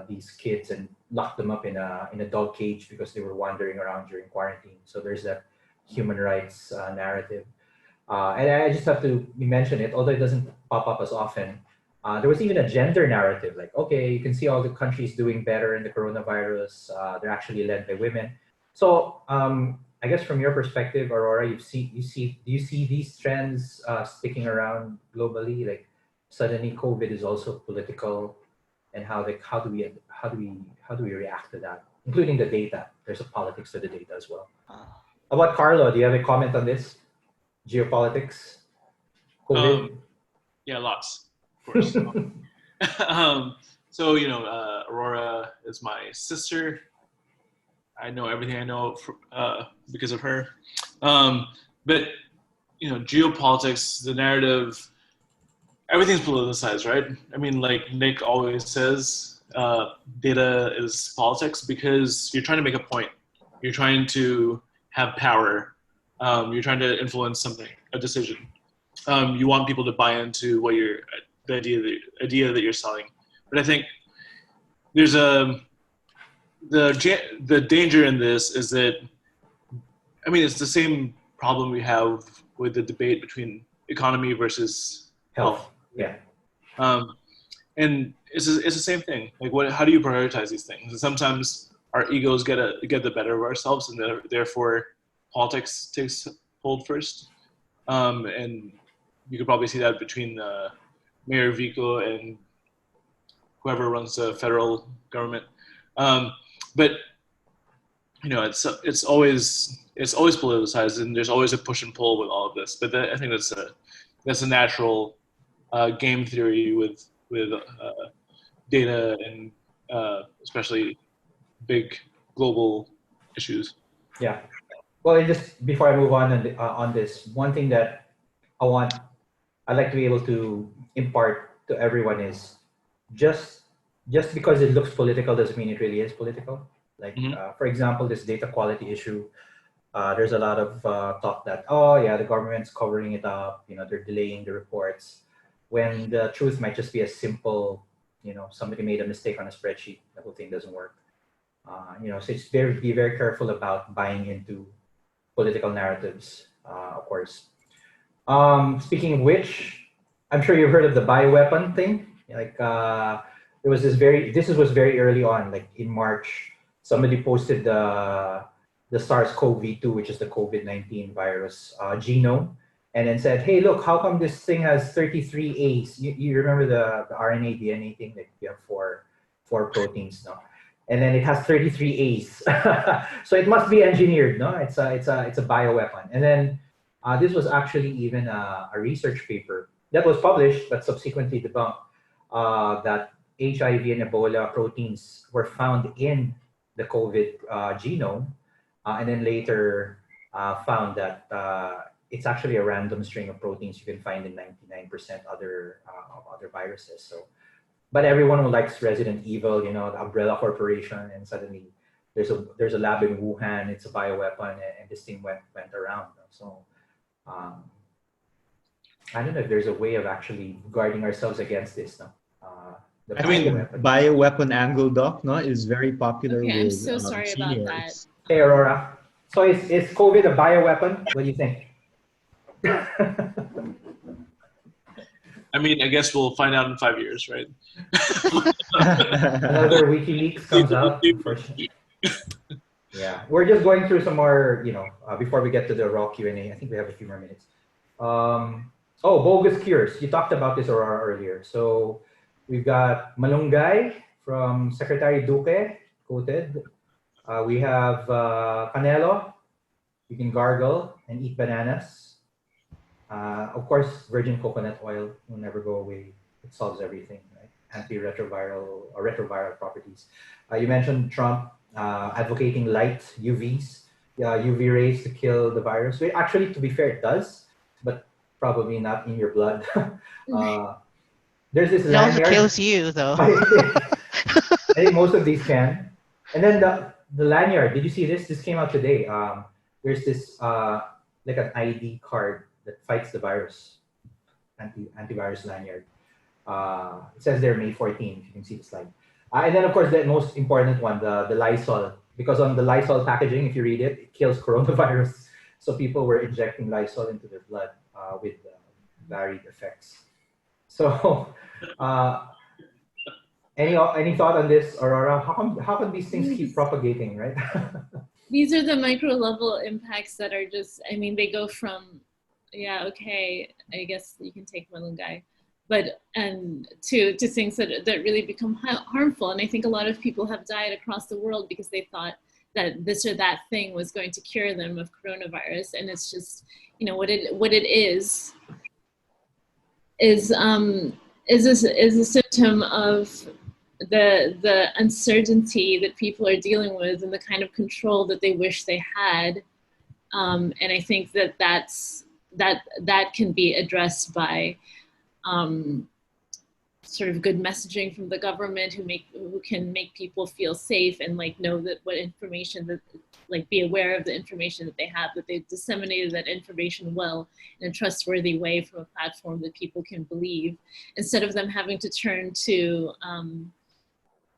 these kids and locked them up in a dog cage because they were wandering around during quarantine. So there's that human rights narrative. And I just have to mention it, although it doesn't pop up as often. There was even a gender narrative, like, okay, you can see all the countries doing better in the coronavirus. They're actually led by women. So I guess from your perspective, Aurora, do you see these trends sticking around globally? Like suddenly COVID is also political, and how do we react to that, including the data? There's a politics to the data as well. How about Carlo? Do you have a comment on this? Geopolitics, COVID. Yeah, lots, of course. So Aurora is my sister. I know everything I know because of her. But geopolitics, the narrative, everything's politicized, right? I mean, like Nick always says, data is politics because you're trying to make a point. You're trying to have power. You're trying to influence something, a decision. You want people to buy into what the idea that you're selling. But I think there's the danger in this is that, I mean, it's the same problem we have with the debate between economy versus health. Yeah. And it's the same thing. Like, how do you prioritize these things? And sometimes our egos get the better of ourselves, and therefore politics takes hold first. And you could probably see that between Mayor Vico and whoever runs the federal government. But it's always politicized, and there's always a push and pull with all of this. But I think that's a natural game theory with data and especially big global issues. Yeah. Well, just before I move on this, one thing that I'd like to be able to impart to everyone is just because it looks political doesn't mean it really is political. Like, for example, this data quality issue, there's a lot of talk that, oh yeah, the government's covering it up, they're delaying the reports, when the truth might just be as simple, somebody made a mistake on a spreadsheet, the whole thing doesn't work. So it's be very careful about buying into political narratives, of course. Speaking of which, I'm sure you've heard of the bioweapon thing. Like, was very early on, like in March, somebody posted the SARS-CoV-2, which is the COVID-19 virus genome, and then said, hey, look, how come this thing has 33 A's? You remember the RNA, DNA thing that you have four proteins, no? And then it has 33 A's. So it must be engineered, no? It's a bioweapon. And then this was actually even a research paper that was published, but subsequently debunked, that HIV and Ebola proteins were found in the COVID genome, and then later found that it's actually a random string of proteins you can find in 99% other viruses. So, but everyone who likes Resident Evil, you know, the Umbrella Corporation, and suddenly there's a lab in Wuhan. It's a bioweapon, and this thing went around. So, I don't know if there's a way of actually guarding ourselves against this. No, the I mean, the bioweapon. bioweapon angle, Doc, no, is very popular Okay, I'm with so sorry about that. seniors. Hey, Aurora. So is COVID a bioweapon? What do you think? I mean, I guess we'll find out in 5 years, right? Another WikiLeaks comes out. Unfortunately. Yeah, we're just going through some more, you know, before we get to the raw Q&A. I think we have a few more minutes. Bogus cures. You talked about this Aurora earlier. So we've got Malunggay from Secretary Duque, quoted. We have Canelo. You can gargle and eat bananas. Of course, virgin coconut oil will never go away. It solves everything, right? Antiretroviral or retroviral properties. You mentioned Trump advocating light UVs, UV rays to kill the virus. Well, actually, to be fair, it does, but probably not in your blood. There's this It also lanyard. kills you, though. I think most of these can. And then the lanyard. Did you see this? This came out today. There's this like an ID card that fights the virus, antivirus lanyard. It says there May 14, if you can see the slide. And then of course the most important one, the Lysol, because on the Lysol packaging, if you read it, it kills coronavirus. So people were injecting Lysol into their blood with varied effects. So any thought on this, Aurora? How come these things keep propagating, right? These are the micro level impacts that are just, I mean, they go from, yeah, okay, I guess you can take Malunggay, but and to things that really become harmful. And I think a lot of people have died across the world because they thought that this or that thing was going to cure them of coronavirus, and it's just, you know, what it is a symptom of the uncertainty that people are dealing with and the kind of control that they wish they had. And I think that can be addressed by sort of good messaging from the government who can make people feel safe and like know that what information that, like, be aware of the information that they have, that they've disseminated that information well in a trustworthy way from a platform that people can believe, instead of them having to turn to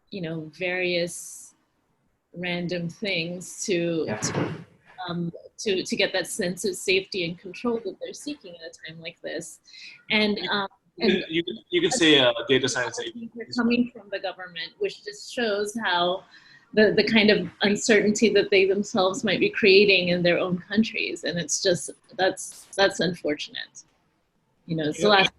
you know, various random things to get that sense of safety and control that they're seeking at a time like this. And you can say data science. They're coming from the government, which just shows how the kind of uncertainty that they themselves might be creating in their own countries. And it's just, that's unfortunate. You know, it's the last.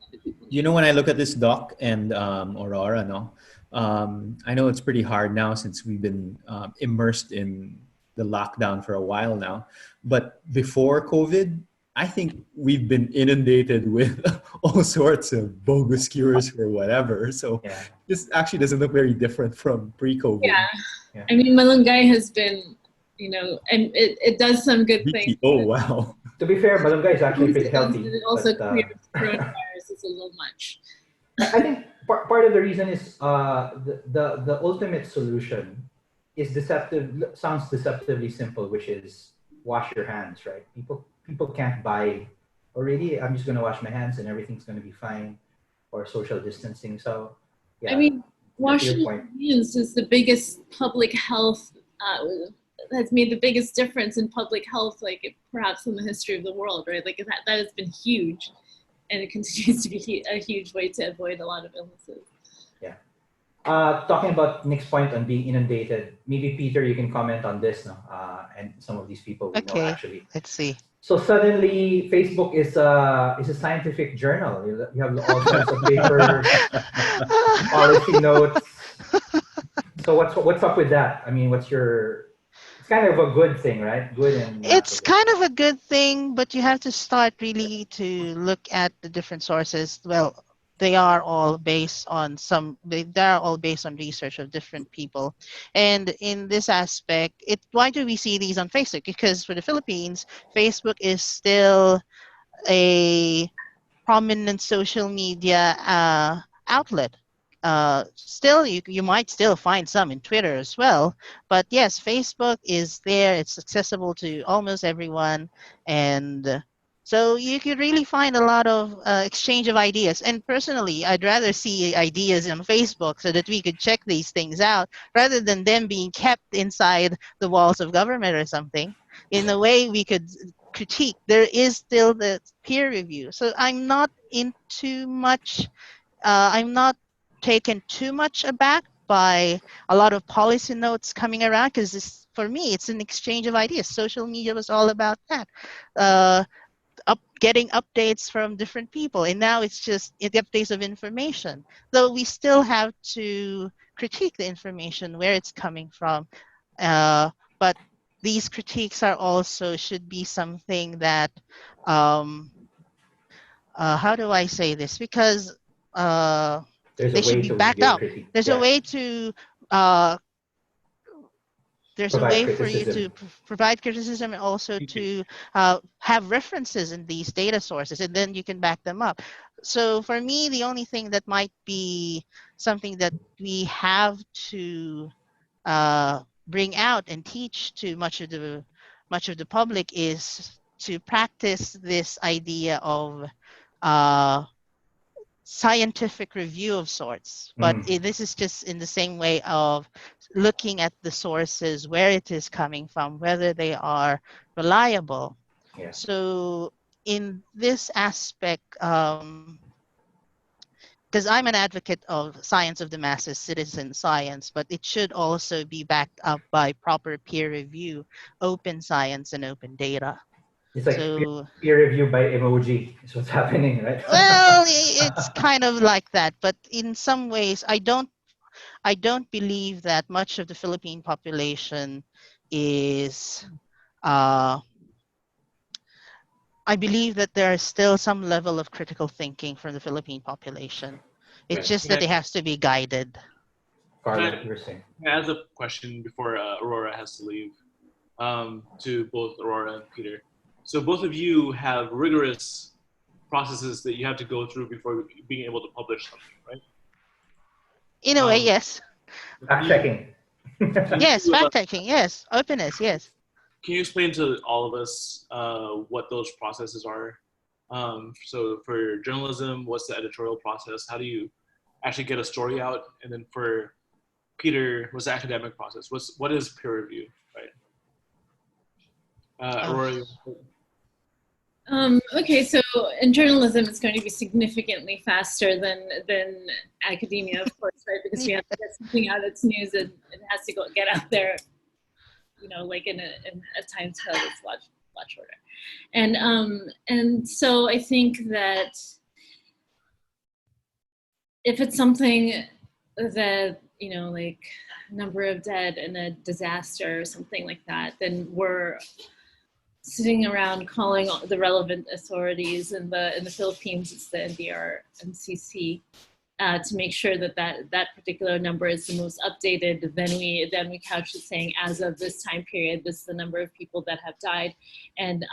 You know, when I look at this doc and Aurora, no, I know it's pretty hard now since we've been immersed in the lockdown for a while now. But before COVID, I think we've been inundated with all sorts of bogus cures for whatever. So this actually doesn't look very different from pre-COVID. Yeah. I mean, Malunggay has been, you know, and it does some good things. Oh, wow. To be fair, Malunggay is actually pretty healthy. It also clears coronavirus is a little much. I think part of the reason is the ultimate solution is deceptive. Sounds deceptively simple, which is wash your hands, right? People can't buy already. I'm just going to wash my hands and everything's going to be fine, or social distancing. So, yeah. I mean, washing your hands is the biggest public health. Has made the biggest difference in public health, like perhaps in the history of the world, right? Like that has been huge, and it continues to be a huge way to avoid a lot of illnesses. Yeah. Talking about Nick's point on being inundated, maybe Peter, you can comment on this now, and some of these people we know actually. Let's see. So suddenly, Facebook is a scientific journal. You have all sorts of papers, policy notes. So what's up with that? I mean, it's kind of a good thing, right? Good and it's kind of a good thing, but you have to start really to look at the different sources. Well, they are all based on research of different people. And in this aspect, why do we see these on Facebook? Because for the Philippines, Facebook is still a prominent social media outlet. Still, you might still find some in Twitter as well, but yes, Facebook is there. It's accessible to almost everyone, and so you could really find a lot of exchange of ideas. And personally, I'd rather see ideas on Facebook so that we could check these things out rather than them being kept inside the walls of government or something. In a way, we could critique. There is still the peer review, so I'm not into much. I'm not taken too much aback by a lot of policy notes coming around, because for me, it's an exchange of ideas. Social media was all about that. Getting updates from different people, and now it's just the updates of information, though we still have to critique the information where it's coming from, but these critiques are also should be something that how do I say this, because There's a they should way be to backed give up. critique. There's a Yeah. way to uh, there's a Provide way for you criticism. to provide criticism, and also to have references in these data sources, and then you can back them up. So for me, the only thing that might be something that we have to bring out and teach to much of the public is to practice this idea of scientific review of sorts, but this is just in the same way of looking at the sources, where it is coming from, whether they are reliable. Yeah. So in this aspect, because I'm an advocate of science of the masses, citizen science, but it should also be backed up by proper peer review, open science, and open data. It's like So peer review by emoji is what's happening, right? well, it's kind of like that, but in some ways, I don't believe that much of the Philippine population is. I believe that there is still some level of critical thinking from the Philippine population. It's Right. just that it has to be guided. Carla, you were saying. I have a question before Aurora has to leave, to both Aurora and Peter. So both of you have rigorous processes that you have to go through before being able to publish something, right? In a way, yes. Fact checking. Yes, fact checking, yes. Openness, yes. Can you explain to all of us what those processes are? So for journalism, what's the editorial process? How do you actually get a story out? And then for Peter, what's the academic process? What is peer review, right? Aurora. Okay, so in journalism, it's going to be significantly faster than academia, of course, right? Because we have to get something out that's news, and it has to get out there, like in a time scale that's a lot shorter. And so I think that if it's something that, like number of dead in a disaster or something like that, then we're sitting around calling the relevant authorities in the Philippines. It's the NDR MCC, to make sure that particular number is the most updated. Then we couch it saying, as of this time period, this is the number of people that have died, and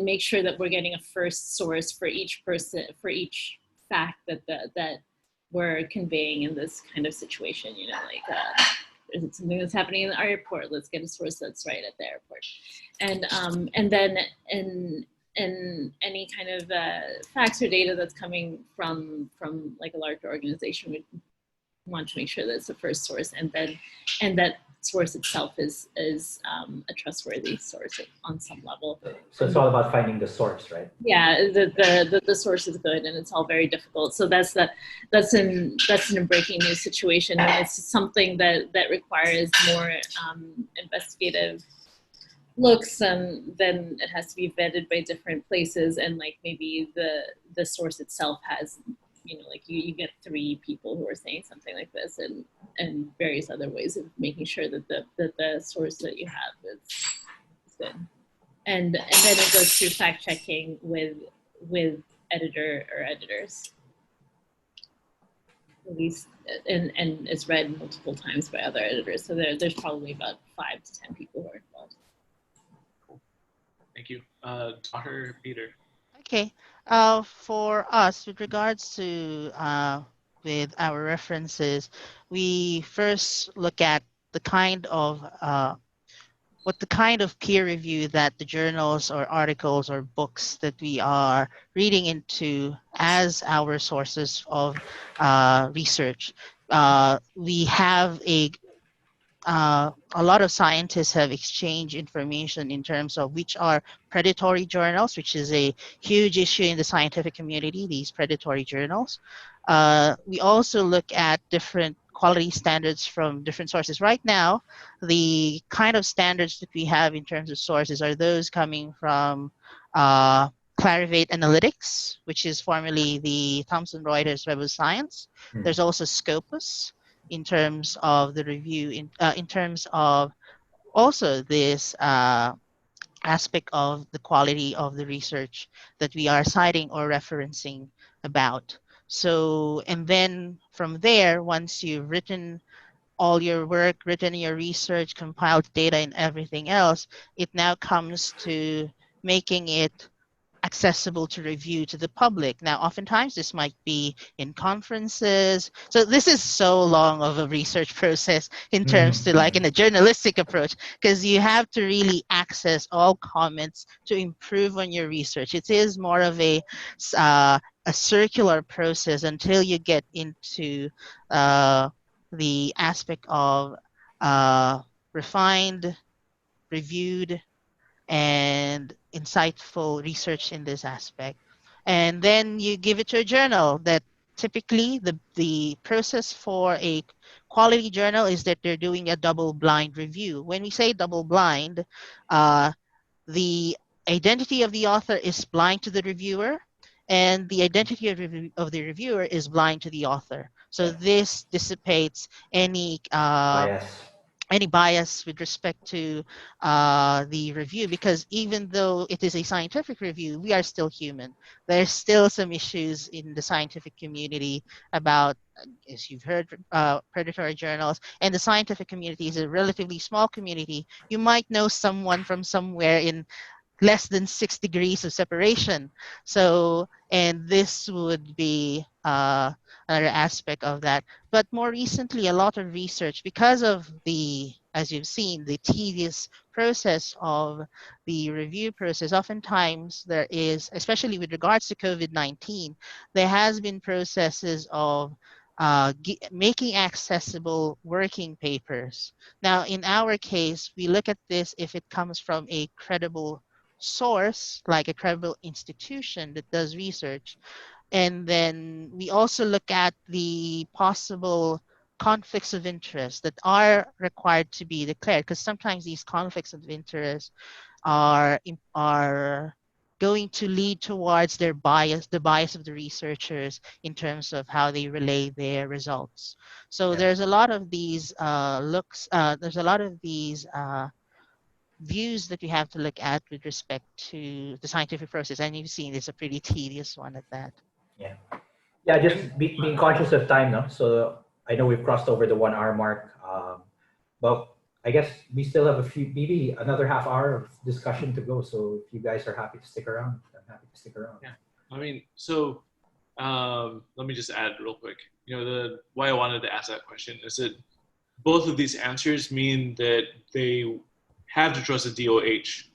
make sure that we're getting a first source for each person, for each fact that we're conveying in this kind of situation. Is it something that's happening in the airport? Let's get a source that's right at the airport, and then in any kind of facts or data that's coming from like a larger organization, we want to make sure that it's the first source, and that source itself is a trustworthy source on some level. So it's all about finding the source, right? Yeah, the source is good, and it's all very difficult. So that's in a breaking news situation, and it's something that requires more investigative looks, and then it has to be vetted by different places, and like maybe the source itself has, like you get 3 people who are saying something like this, and various other ways of making sure that the source that you have is good. And then it goes through fact checking with editor or editors, at least, and it's read multiple times by other editors. So there's probably about 5 to 10 people who are involved. Cool. Thank you, Dr. Peter. Okay. For us, with regards to with our references, we first look at the kind of what the kind of peer review that the journals or articles or books that we are reading into as our sources of research. We have a lot of scientists have exchanged information in terms of which are predatory journals, which is a huge issue in the scientific community, these predatory journals. We also look at different quality standards from different sources. Right now, the kind of standards that we have in terms of sources are those coming from Clarivate Analytics, which is formerly the Thomson Reuters Web of Science. There's also Scopus in terms of the review, in terms of also this aspect of the quality of the research that we are citing or referencing about. So, and then from there, once you've written all your work, written your research, compiled data and everything else, it now comes to making it accessible to review to the public. Now, oftentimes this might be in conferences. So this is so long of a research process in terms to like in a journalistic approach, because you have to really access all comments to improve on your research. It is more of a circular process until you get into the aspect of refined, reviewed, and insightful research in this aspect. And then you give it to a journal that typically the process for a quality journal is that they're doing a double-blind review. When we say double-blind, the identity of the author is blind to the reviewer, and the identity of the reviewer is blind to the author. So this dissipates Bias. any bias with respect to the review, because even though it is a scientific review, we are still human. There's still some issues in the scientific community about, as you've heard, predatory journals, and the scientific community is a relatively small community. You might know someone from somewhere in less than 6 degrees of separation. So, and this would be another aspect of that. But more recently, a lot of research, because of the, as you've seen, the tedious process of the review process, oftentimes there is, especially with regards to COVID-19, there has been processes of making accessible working papers. Now, in our case, we look at this if it comes from a credible source, like a credible institution that does research. And then we also look at the possible conflicts of interest that are required to be declared, because sometimes these conflicts of interest are going to lead towards their bias, the bias of the researchers in terms of how they relay their results. So there's a lot of these there's a lot of these views that you have to look at with respect to the scientific process, and you've seen it's a pretty tedious one at that. Yeah, just being conscious of time, no? So I know we've crossed over the 1 hour mark, but I guess we still have maybe another half hour of discussion to go. So if you guys are happy to stick around, I'm happy to stick around. Yeah, I mean, so let me just add real quick. You know, why I wanted to ask that question is that both of these answers mean that they have to trust the DOH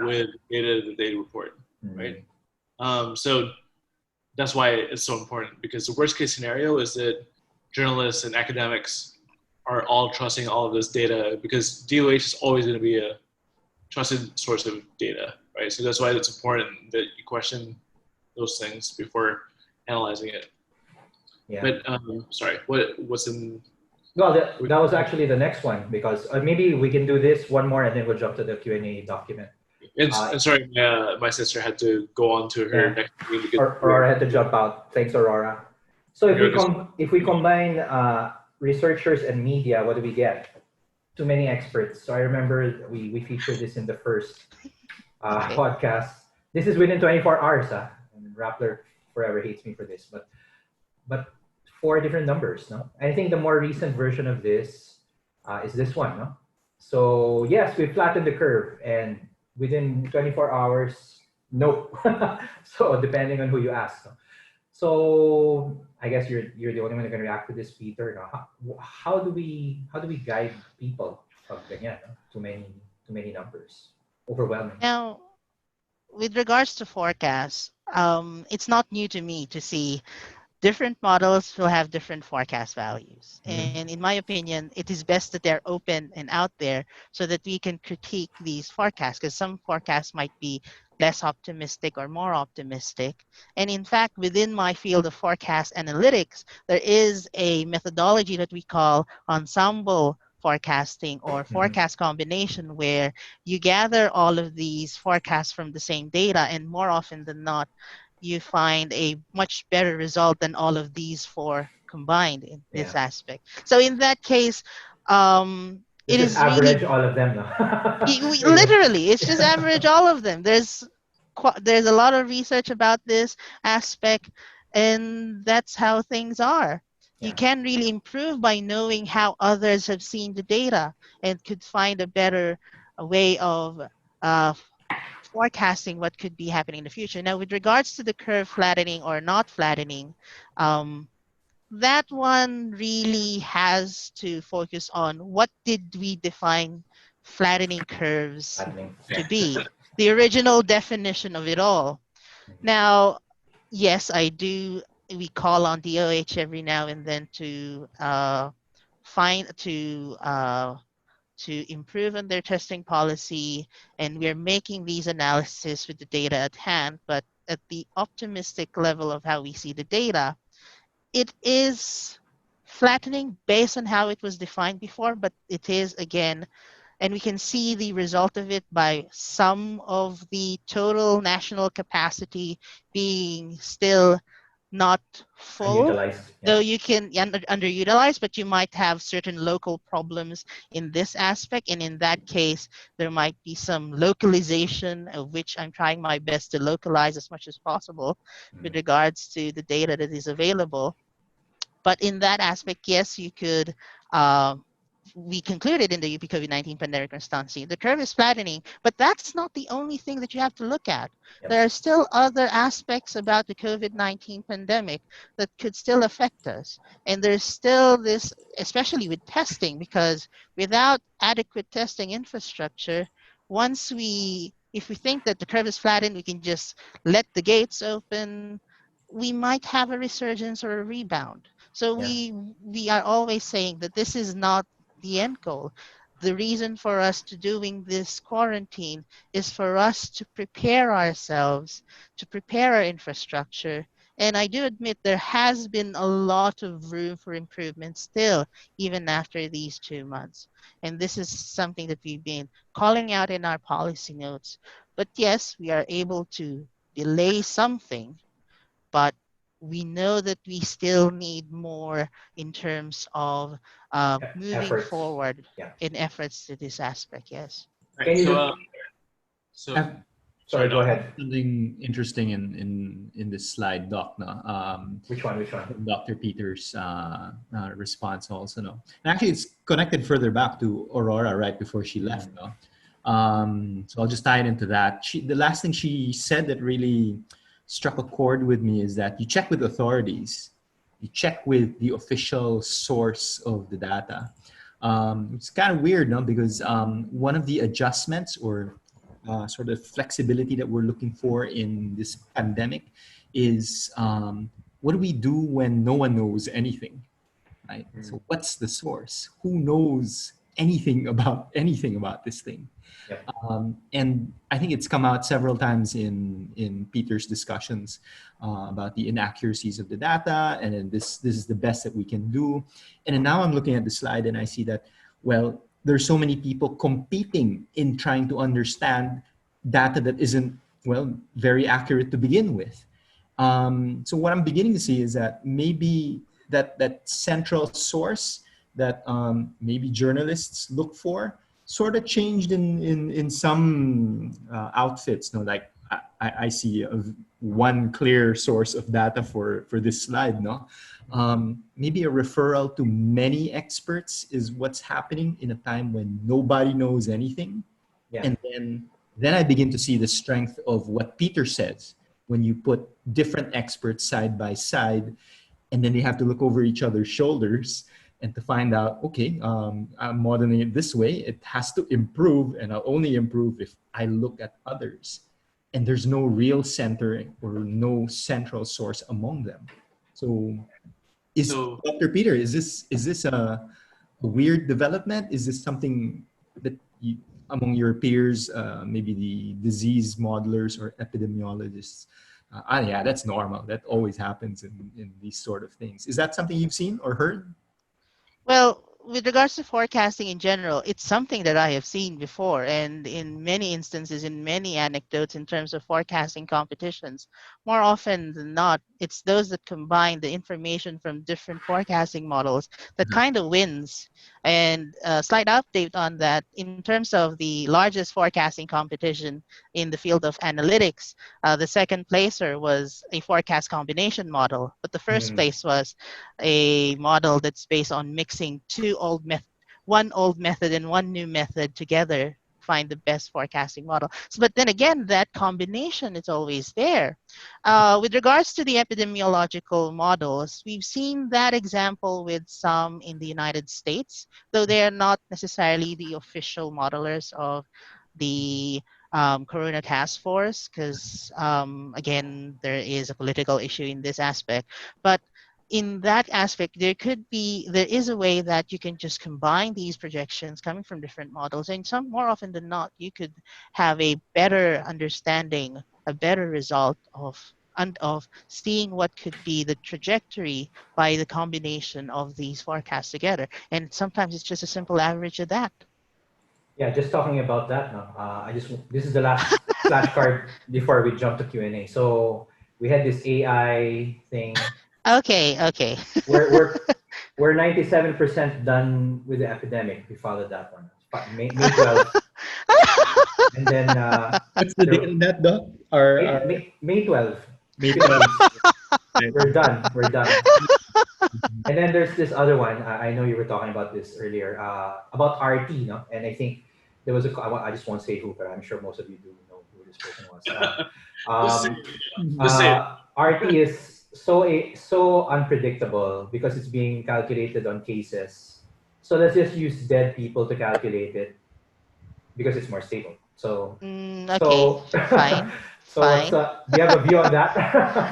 with data that they report, right? So that's why it's so important, because the worst case scenario is that journalists and academics are all trusting all of this data, because DOH is always going to be a trusted source of data, right? So that's why it's important that you question those things before analyzing it. Yeah. But sorry, what's in? Well, that was actually the next one, because maybe we can do this one more and then we'll jump to the Q&A document. And sorry, my sister had to go on to her next meeting. Aurora had to jump out. Thanks, Aurora. So if we combine researchers and media, what do we get? Too many experts. So I remember we featured this in the first podcast. This is within 24 hours. And Rappler forever hates me for this, but 4 different numbers. No, I think the more recent version of this is this one. No, so yes, we flattened the curve, and within 24 hours, Nope. So depending on who you ask. No? So I guess you're the only one who can react to this, Peter. No? How do we guide people pag ganyan, no? Too many numbers, overwhelming. Now, with regards to forecasts, it's not new to me to see different models will have different forecast values. Mhm. And in my opinion, it is best that they're open and out there so that we can critique these forecasts, because some forecasts might be less optimistic or more optimistic. And in fact, within my field of forecast analytics, there is a methodology that we call ensemble forecasting or Mhm. forecast combination, where you gather all of these forecasts from the same data, and more often than not, you find a much better result than all of these four combined in this Yeah. aspect. So in that case, Let's it just is really average all of them, no? Really. literally it's just average all of them. There's a lot of research about this aspect, and that's how things are. You Yeah. can really improve by knowing how others have seen the data and could find a better way of uh, forecasting what could be happening in the future. Now, with regards to the curve flattening or not flattening, that one really has to focus on what did we define flattening curves Flattening. to Yeah. be, the original definition of it all. Now, yes, I do. We call on DOH every now and then to find to improve on their testing policy, and we're making these analyses with the data at hand. But at the optimistic level of how we see the data, it is flattening based on how it was defined before, but it is again, and we can see the result of it by some of the total national capacity being still not full, Unutilized. Yeah. though you can underutilize, but you might have certain local problems in this aspect. And in that case, there might be some localization, of which I'm trying my best to localize as much as possible with regards to the data that is available. But in that aspect, yes, you could. We concluded in the UP COVID-19 pandemic response team, the curve is flattening, but that's not the only thing that you have to look at. Yep. There are still other aspects about the COVID-19 pandemic that could still affect us. And there's still this, especially with testing, because without adequate testing infrastructure, if we think that the curve is flattened, we can just let the gates open, we might have a resurgence or a rebound. So Yeah. we are always saying that this is not the end goal. The reason for us to doing this quarantine is for us to prepare ourselves, to prepare our infrastructure. And I do admit there has been a lot of room for improvement still, even after these 2 months. And this is something that we've been calling out in our policy notes. But yes, we are able to delay something, but we know that we still need more in terms of moving Efforts. forward Yeah. in efforts to this aspect. Yes. Right. Can you So, just, so sorry, go Doc. ahead. Something interesting in this slide, Doc, no? Which one? From Dr. Peter's response also, no? And actually, it's connected further back to Aurora right before she left, no? So I'll just tie it into that. The last thing she said that really struck a chord with me is that you check with authorities, you check with the official source of the data. It's kind of weird, no? Because one of the adjustments or sort of flexibility that we're looking for in this pandemic is what do we do when no one knows anything, right? So what's the source? Who knows anything about this thing? Yep. And I think it's come out several times in Peter's discussions about the inaccuracies of the data, and then this is the best that we can do. And then now I'm looking at the slide and I see that, well, there's so many people competing in trying to understand data that isn't, well, very accurate to begin with. So what I'm beginning to see is that maybe that central source that maybe journalists look for sort of changed in some outfits. No, like I see one clear source of data for this slide. No, maybe a referral to many experts is what's happening in a time when nobody knows anything, Yeah. and then Then I begin to see the strength of what Peter says when you put different experts side by side, and then they have to look over each other's shoulders and to find out, okay, I'm modeling it this way. It has to improve, and I'll only improve if I look at others. And there's no real center or no central source among them. So, So Dr. Peter, is this a weird development? Is this something that you, among your peers, maybe the disease modelers or epidemiologists, yeah, that's normal. That always happens in these sort of things. Is that something you've seen or heard? Well, with regards to forecasting in general, it's something that I have seen before, and in many instances, in many anecdotes in terms of forecasting competitions, more often than not, it's those that combine the information from different forecasting models that kind of wins. And a slight update on that, in terms of the largest forecasting competition in the field of analytics, the second placer was a forecast combination model, but the first place was a model that's based on mixing one old method and one new method together, find the best forecasting model. So, but then again, that combination is always there. With regards to the epidemiological models, we've seen that example with some in the United States, though they are not necessarily the official modelers of the Corona Task Force, because again, there is a political issue in this aspect. But in that aspect, there is a way that you can just combine these projections coming from different models, and more often than not, you could have a better understanding, a better result of seeing what could be the trajectory by the combination of these forecasts together. And sometimes it's just a simple average of that. Yeah, just talking about that now. This is the last flashcard before we jump to Q&A. So we had this AI thing. Okay. We're 97% done with the epidemic. We followed that one. May 12th. And then What's the date on that, Doc? May 12th. May 12th. We're done. And then there's this other one. I know you were talking about this earlier about RT, no? And I think there was I just won't say who, but I'm sure most of you do know who this person was. Just say it. RT is so unpredictable because it's being calculated on cases. So let's just use dead people to calculate it because it's more stable. So okay, fine. So Fine. do you have a view on that?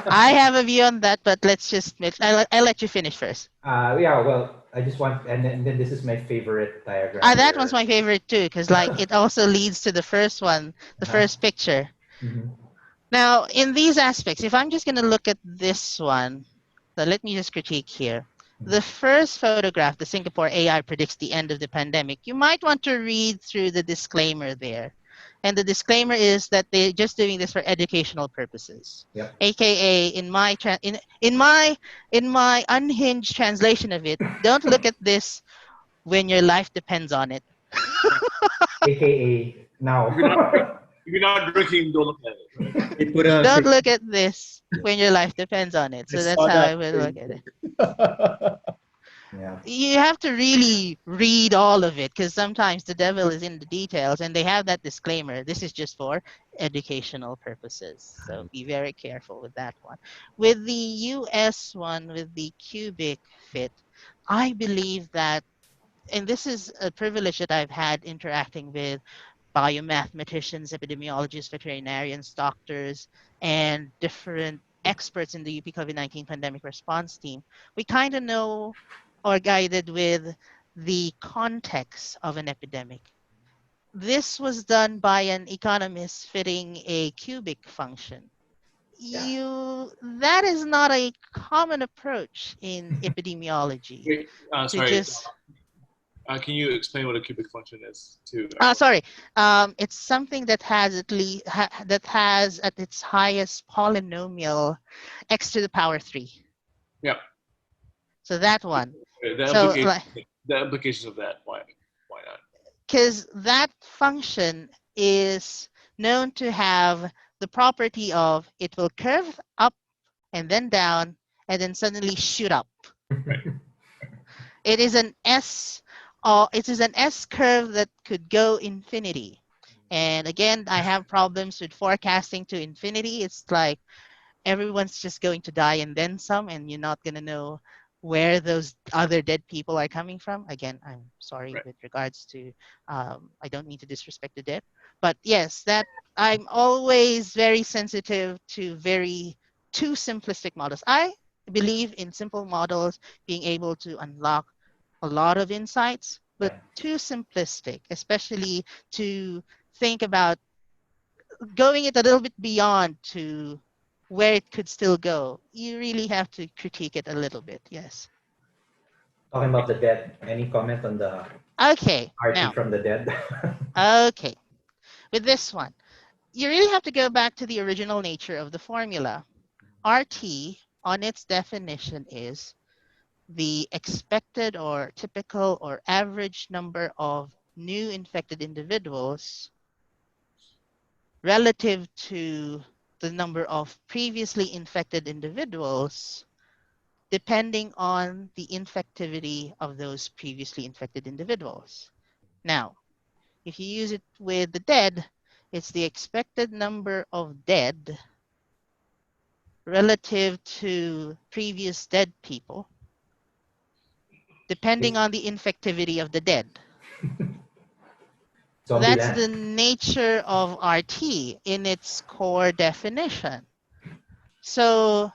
I have a view on that, but let's just I'll let you finish first. Yeah, well, I just want, and then this is my favorite diagram. That one's my favorite too, because like it also leads to the first one, the first picture. Mm-hmm. Now, in these aspects, if I'm just going to look at this one, so let me just critique here. The first photograph, the Singapore AI predicts the end of the pandemic. You might want to read through the disclaimer there. And the disclaimer is that they're just doing this for educational purposes. Yep. AKA, in my unhinged translation of it, don't look at this when your life depends on it. AKA now. If you're not drinking, don't look at it. Right? Don't look at this when your life depends on it. So that's how I would look at it. Yeah. You have to really read all of it, because sometimes the devil is in the details, and they have that disclaimer. This is just for educational purposes. So be very careful with that one. With the US one, with the cubic fit, I believe that, and this is a privilege that I've had interacting with biomathematicians, epidemiologists, veterinarians, doctors, and different experts in the UP COVID-19 pandemic response team. We kind of know or guided with the context of an epidemic. This was done by an economist fitting a cubic function. That is not a common approach in epidemiology. Wait, sorry. Just can you explain what a cubic function is too? sorry. It's something that has at its highest polynomial x to the power 3. Yeah. So that one. The implications of that. Why not? Because that function is known to have the property of it will curve up and then down and then suddenly shoot up. It is an S curve that could go infinity. And again, I have problems with forecasting to infinity. It's like everyone's just going to die and then some, and you're not going to know where those other dead people are coming from. Again, I'm sorry Right. with regards to, I don't mean to disrespect the dead, but yes, that I'm always very sensitive to too simplistic models. I believe in simple models being able to unlock a lot of insights, but Yeah. too simplistic, especially to think about going it a little bit beyond to where it could still go. You really have to critique it a little bit. Yes. Talking about the dead, any comment on the Okay. RT Now, from the dead? okay. With this one, you really have to go back to the original nature of the formula. RT, on its definition, is the expected or typical or average number of new infected individuals relative to the number of previously infected individuals, depending on the infectivity of those previously infected individuals. Now, if you use it with the dead, it's the expected number of dead relative to previous dead people, depending on the infectivity of the dead. That's the Zombieland. nature of RT in its core definition. So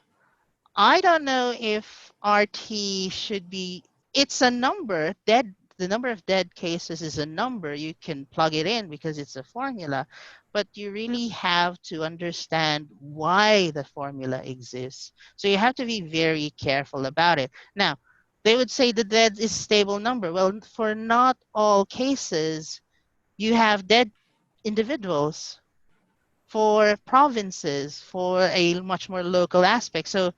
I don't know if RT should be, it's a number, the number of dead cases is a number. You can plug it in because it's a formula, but you really have to understand why the formula exists. So you have to be very careful about it. Now, they would say the dead is stable number. Well, for not all cases, you have dead individuals for provinces, for a much more local aspect. So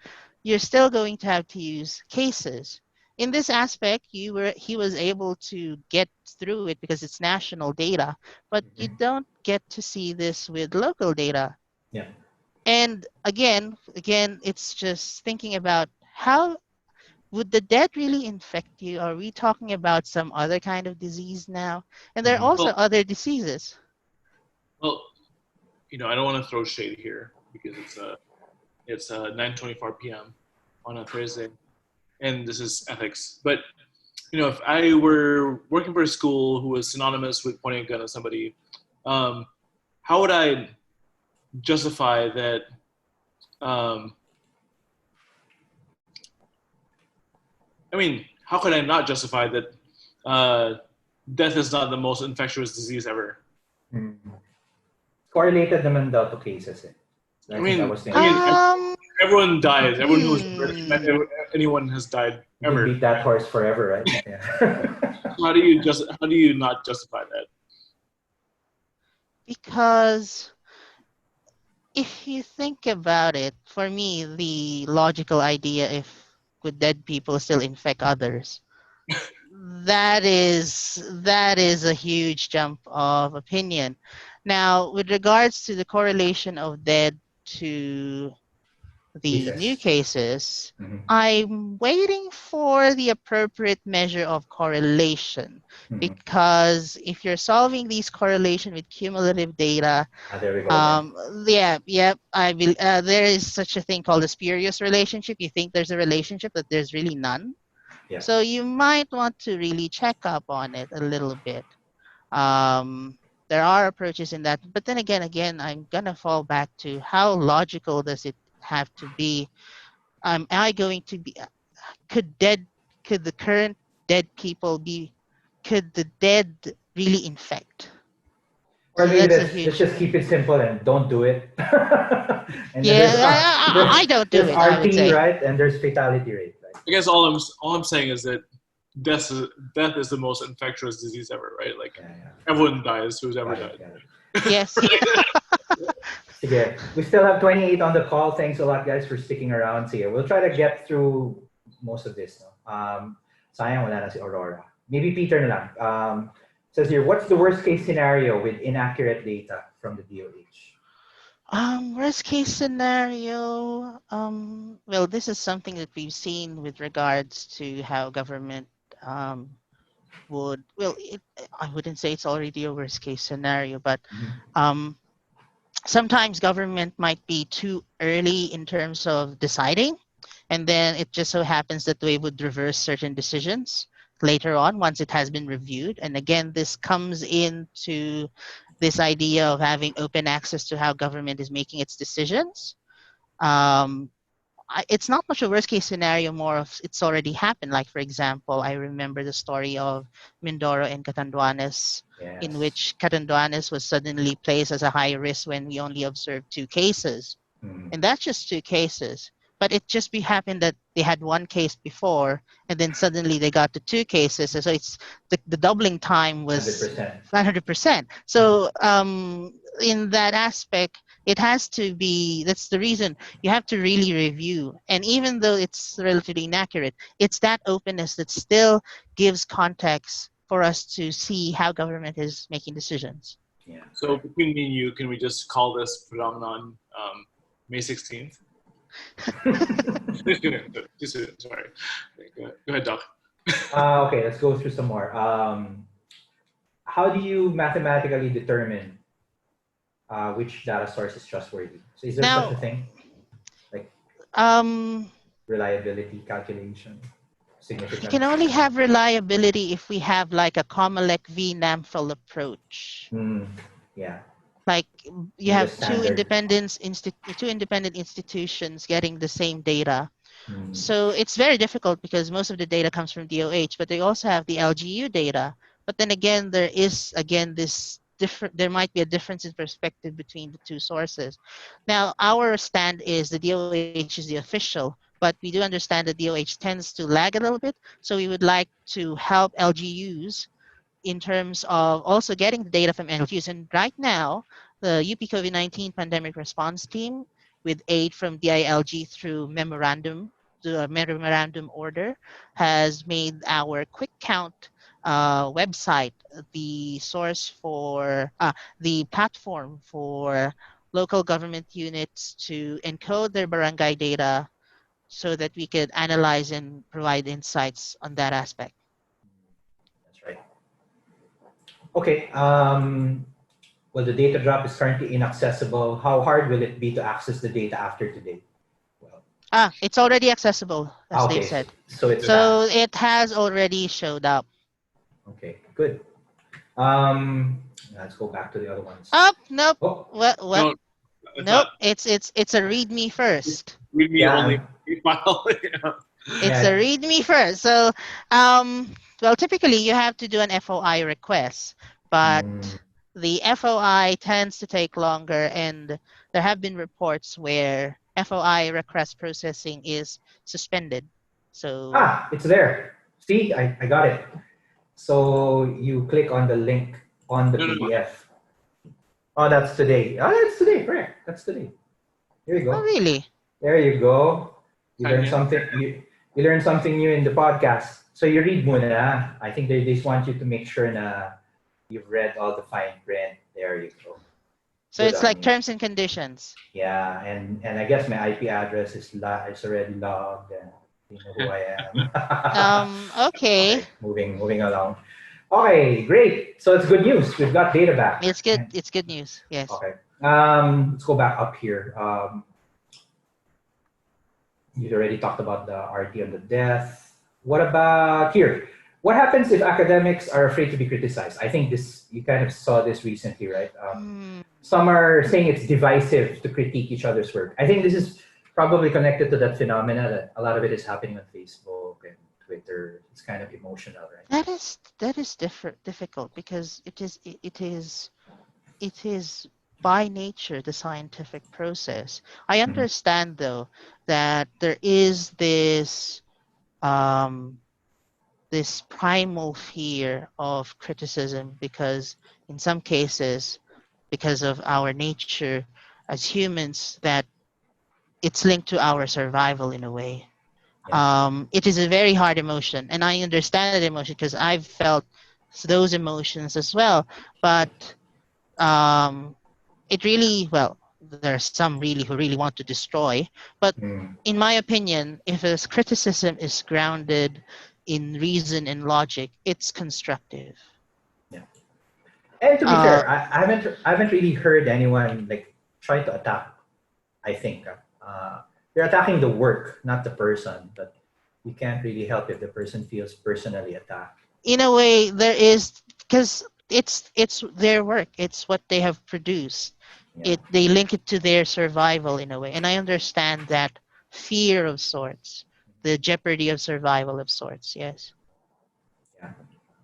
you're still going to have to use cases. In this aspect, he was able to get through it because it's national data, but you don't get to see this with local data. Yeah. And again, it's just thinking about how would the dead really infect you? Are we talking about some other kind of disease now? And there are also Well, other diseases. well, I don't want to throw shade here because it's 9:24 p.m. on a Thursday, and this is ethics. But if I were working for a school who was synonymous with pointing a gun at somebody, how would I justify that? How could I not justify that death is not the most infectious disease ever? Correlated naman daw to cases. I think that was the everyone dies. Everyone who's met Hmm. anyone has died You can ever. beat that horse forever, right? Yeah. How do you not justify that? Because if you think about it, for me, the logical idea, if could dead people still infect others, that is a huge jump of opinion. Now, with regards to the correlation of dead to the new cases, I'm waiting for the appropriate measure of correlation, because if you're solving these correlation with cumulative data, There we go again. there is such a thing called a spurious relationship. You think there's a relationship, but there's really none. Yeah. So you might want to really check up on it a little bit. There are approaches in that, but then again, I'm gonna fall back to how logical does it have to be? Am I going to be? Could the current dead people be? Could the dead really infect? Or So maybe that's a let's huge. just keep it simple and don't do it. And then Yeah, I don't do there's it, I would RT, say. right? And there's fatality rate, right? I guess all I'm saying is that death is the most infectious disease ever, right? Like everyone dies who's ever died. Yes. Sige. We still have 28 on the call. Thanks a lot, guys, for sticking around. Sige. We'll try to get through most of this. No? Sayang wala na si Aurora. Maybe Peter na lang. Says here, what's the worst case scenario with inaccurate data from the DOH? Worst case scenario. Well, this is something that we've seen with regards to how government would, well, I wouldn't say it's already a worst case scenario, but Mhm. sometimes government might be too early in terms of deciding, and then it just so happens that they would reverse certain decisions later on once it has been reviewed. And again, this comes into this idea of having open access to how government is making its decisions. Um, it's not much a worst case scenario, more of it's already happened. Like, for example, I remember the story of Mindoro and Catanduanes, in Yes. which Catanduanes was suddenly placed as a high risk when we only observed 2 cases. Mm. And that's just 2 cases. But it just happened that they had 1 case before, and then suddenly they got to 2 cases. So it's the doubling time was 100%. 100%. So in that aspect, it has to be, that's the reason you have to really review. And even though it's relatively inaccurate, it's that openness that still gives context for us to see how government is making decisions. Yeah. So between me and you, can we just call this phenomenon May 16th? Too soon, sorry. Go ahead, Doc. Okay, let's go through some more. How do you mathematically determine which data source is trustworthy? So is there such a Now, thing? Like reliability calculation, we can significance? only have reliability if we have like a Comelec v NAMFL approach. Yeah. Like you The have two standard. independent institutions getting the same data. Mm. So it's very difficult because most of the data comes from DOH, but they also have the LGU data. But then again, there is again this different. There might be a difference in perspective between the two sources. Now, our stand is the DOH is the official, but we do understand that DOH tends to lag a little bit. So we would like to help LGUs in terms of also getting the data from LGUs. And right now, the UP COVID-19 pandemic response team, with aid from DILG through the memorandum order, has made our quick count website the source for the platform for local government units to encode their barangay data so that we could analyze and provide insights on that aspect. That's right. Okay. Well, the data drop is currently inaccessible. How hard will it be to access the data after today? Well, It's already accessible, as they've okay. said. So it's So fast. it has already showed up. Okay, good. Let's go back to the other ones. Oh, nope. Oh, What? No, it's Nope. not. It's a README first. Read me yeah. only file. It's Yeah. a README first. So, well, typically you have to do an FOI request, but Mm. the FOI tends to take longer, and there have been reports where FOI request processing is suspended. So, It's there. See, I got it. So you click on the link on the No. PDF. Oh, that's today. Oh, that's today. Correct. That's today. Here you oh, go. really? There you go. You Time learn in. something. You learn something new in the podcast. So you read muna. I think they just want you to make sure na you've read all the fine print. There you go. So Good it's on like you. terms and conditions. Yeah, and I guess my IP address is already logged, and you know who I am. Okay. Okay, moving along. Okay, great. So it's good news. We've got data back. It's good. It's good news. Yes. Okay. Let's go back up here. You already talked about the RT on the death. What about here? What happens if academics are afraid to be criticized? I think this you kind of saw this recently, right? Some are saying it's divisive to critique each other's work. I think this is probably connected to that phenomena that a lot of it is happening on Facebook and Twitter. It's kind of emotional, right? That is difficult because it is by nature the scientific process. I understand though that there is this primal fear of criticism because in some cases, because of our nature as humans, that it's linked to our survival in a way. Yeah. It is a very hard emotion, and I understand that emotion because I've felt those emotions as well. But it really, well, there are some really who really want to destroy. But Mm. in my opinion, if a criticism is grounded in reason and logic, it's constructive. And to be fair, I haven't really heard anyone like try to attack. I think they're attacking the work, not the person. But you can't really help if the person feels personally attacked. In a way, there is, because it's their work. It's what they have produced. Yeah. They link it to their survival in a way, and I understand that fear of sorts, the jeopardy of survival of sorts. Yes. Yeah.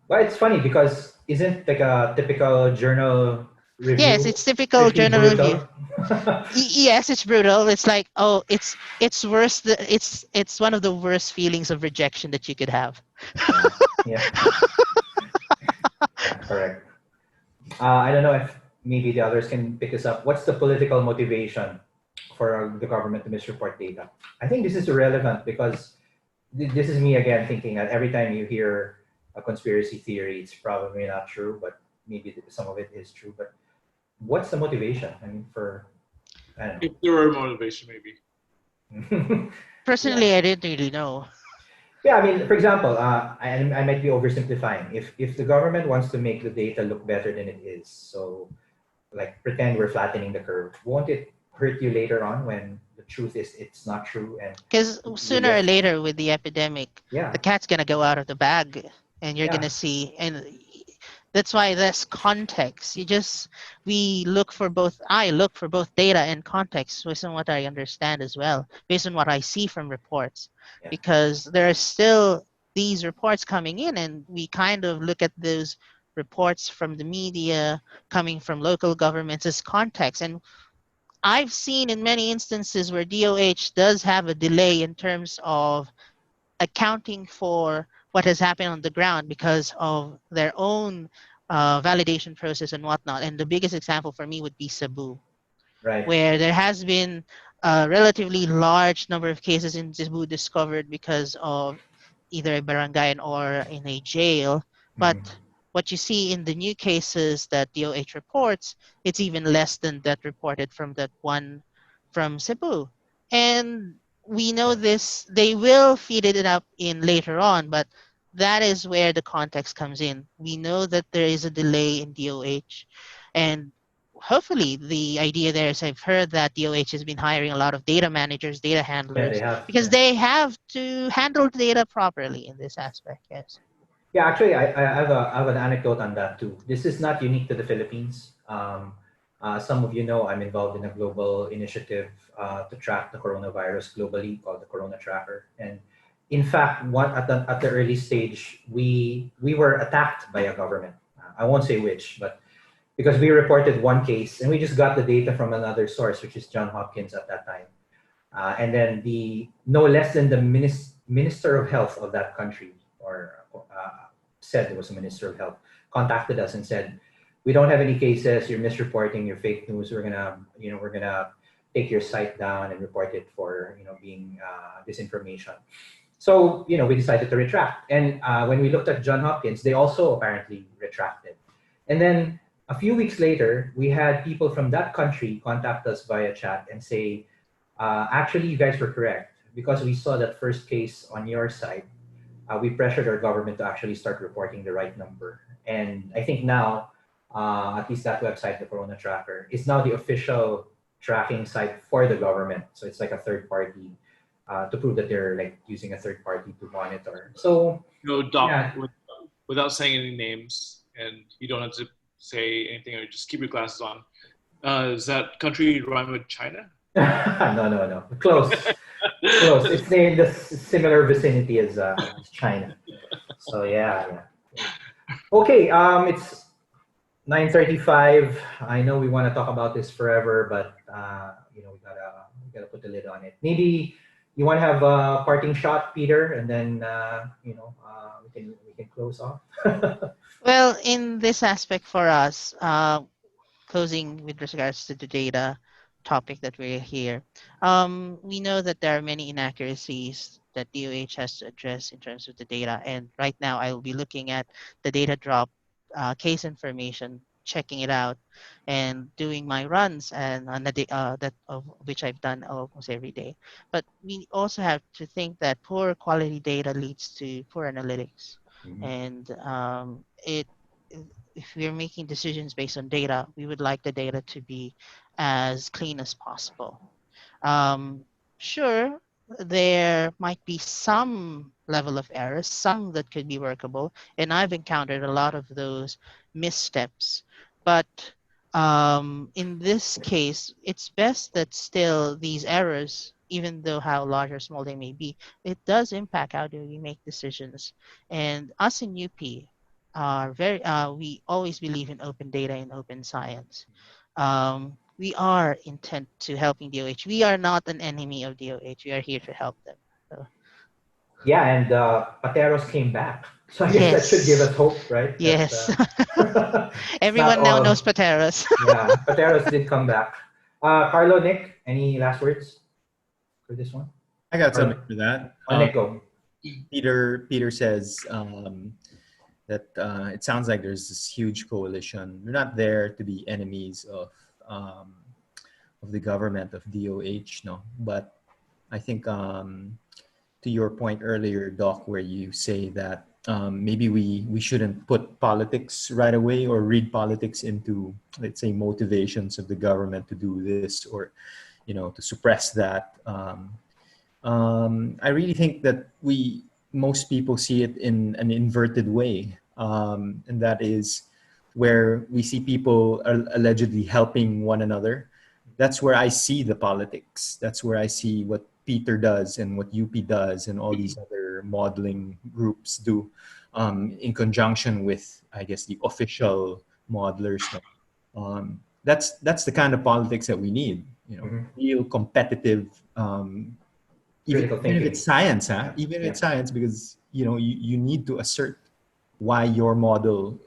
Well, it's funny because isn't like a typical journal Yes, review it's typical pretty journal review. brutal? Yes, it's brutal. It's like, oh, it's worse. It's one of the worst feelings of rejection that you could have. Yeah. Yeah, correct. I don't know if maybe the others can pick this up. What's the political motivation for the government to misreport data? I think this is irrelevant because this is me again thinking that every time you hear a conspiracy theory, it's probably not true, but maybe some of it is true. But what's the motivation? I mean, I don't If there were motivation, maybe. know. Personally, I didn't really know. Yeah, I mean, for example, I might be oversimplifying. If the government wants to make the data look better than it is, so like pretend we're flattening the curve, won't it hurt you later on when the truth is it's not true and Because you sooner or get later, with the epidemic, yeah the cat's gonna go out of the bag, and you're yeah gonna see, and that's why there's context. I look for both data and context based on what I understand as well, based on what I see from reports, yeah because there are still these reports coming in, and we kind of look at those reports from the media coming from local governments as context. And I've seen in many instances where DOH does have a delay in terms of accounting for what has happened on the ground because of their own validation process and whatnot. And the biggest example for me would be Cebu, right where there has been a relatively large number of cases in Cebu discovered because of either a barangay or in a jail. But Mhm. what you see in the new cases that DOH reports, it's even less than that reported from that one from Cebu. And we know Yeah. this, they will feed it up in later on, but that is where the context comes in. We know that there is a delay in DOH, and hopefully the idea there is, I've heard that DOH has been hiring a lot of data managers, data Yeah, they handlers, have because yeah. they have to handle data properly in this aspect. Yes. Yeah, actually, I have an anecdote on that too. This is not unique to the Philippines. Some of you know I'm involved in a global initiative to track the coronavirus globally called the Corona Tracker. And in fact, at the early stage, we were attacked by a government. I won't say which, but because we reported one case and we just got the data from another source, which is John Hopkins at that time. And then the no less than the minister of health of that country, or said it was a minister of health, contacted us and said, "We don't have any cases. You're misreporting. You're fake news. We're gonna take your site down and report it for being disinformation." So we decided to retract. And when we looked at John Hopkins, they also apparently retracted. And then a few weeks later, we had people from that country contact us via chat and say, actually, you guys were correct because we saw that first case on your site. We pressured our government to actually start reporting the right number. And I think now, at least that website, the Corona Tracker, is now the official tracking site for the government. So it's like a third party to prove that they're like using a third party to monitor. So No, Doc, yeah, without saying any names, and you don't have to say anything, or just keep your glasses on. Does that country rhyme with China? no, close, close. It's in the similar vicinity as China. So yeah. Okay, it's 9:35. I know we want to talk about this forever, but we gotta put the lid on it. Maybe you want to have a parting shot, Peter, and then we can close off. Well, in this aspect for us, closing with regards to the data topic that we're here, we know that there are many inaccuracies that DOH has to address in terms of the data. And right now, I will be looking at the data drop case information checking it out and doing my runs and on a day, that of which I've done almost every day. But we also have to think that poor quality data leads to poor analytics, Mhm. and it if we're making decisions based on data, we would like the data to be as clean as possible. Um, sure, there might be some level of errors, some that could be workable, and I've encountered a lot of those missteps. But in this case, it's best that still these errors, even though how large or small they may be, it does impact how do we make decisions. And us in UP are very, we always believe in open data and open science. We are intent to helping DOH. We are not an enemy of DOH. We are here to help them. So, Yeah, and Pateros came back. So I guess that should give yes, us hope, right? That yes. it's not Everyone now all. knows Pateros. Yeah, Pateros did come back. Carlo, Nick, any last words for this one? I got Carlo? something for that. Nick, go. Peter says that it sounds like there's this huge coalition. We're not there to be enemies of the government of DOH, no. But I think to your point earlier, Doc, where you say that maybe we shouldn't put politics right away or read politics into, let's say, motivations of the government to do this or, to suppress that. I really think that most people see it in an inverted way, and that is where we see people allegedly helping one another. That's where I see the politics. That's where I see what Peter does and what UP does and all these other modeling groups do, in conjunction with, I guess, the official modelers. That's the kind of politics that we need. Mhm. Real competitive. Even, Critical even if thinking. it's science, Yeah. even if Yeah. it's science, because you need to assert why your model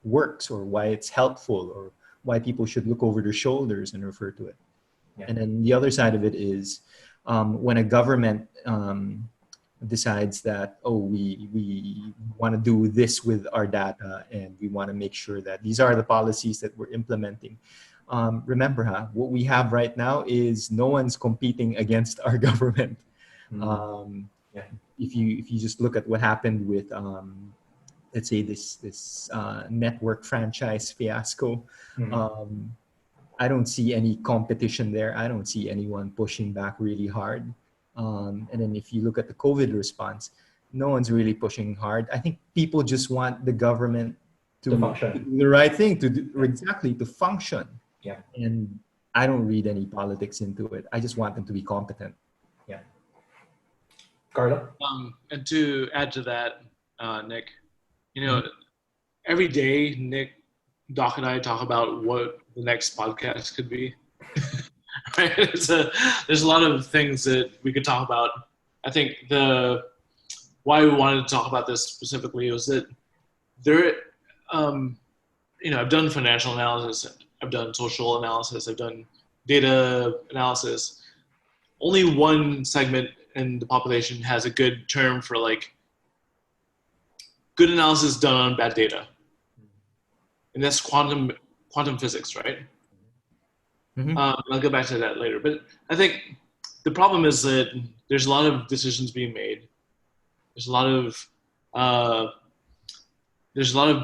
works or why it's helpful or why people should look over their shoulders and refer to it. Yeah. And then the other side of it is when a government decides that, oh, we want to do this with our data and we want to make sure that these are the policies that we're implementing. Remember, what we have right now is no one's competing against our government. Yeah. If you just look at what happened with let's say this network franchise fiasco, Mhm. I don't see any competition there. I don't see anyone pushing back really hard. And then if you look at the COVID response, no one's really pushing hard. I think people just want the government To to function. do the right thing, to do Yeah. exactly to function. Yeah. And I don't read any politics into it. I just want them to be competent. Yeah. Carlo? And to add to that, Nick, every day, Nick, Doc, and I talk about what the next podcast could be. Right? There's a lot of things that we could talk about. I think why we wanted to talk about this specifically was that I've done financial analysis, I've done social analysis, I've done data analysis. Only one segment in the population has a good term for good analysis done on bad data. And that's quantum physics, right? Mm-hmm. I'll go back to that later. But I think the problem is that there's a lot of decisions being made. There's a lot of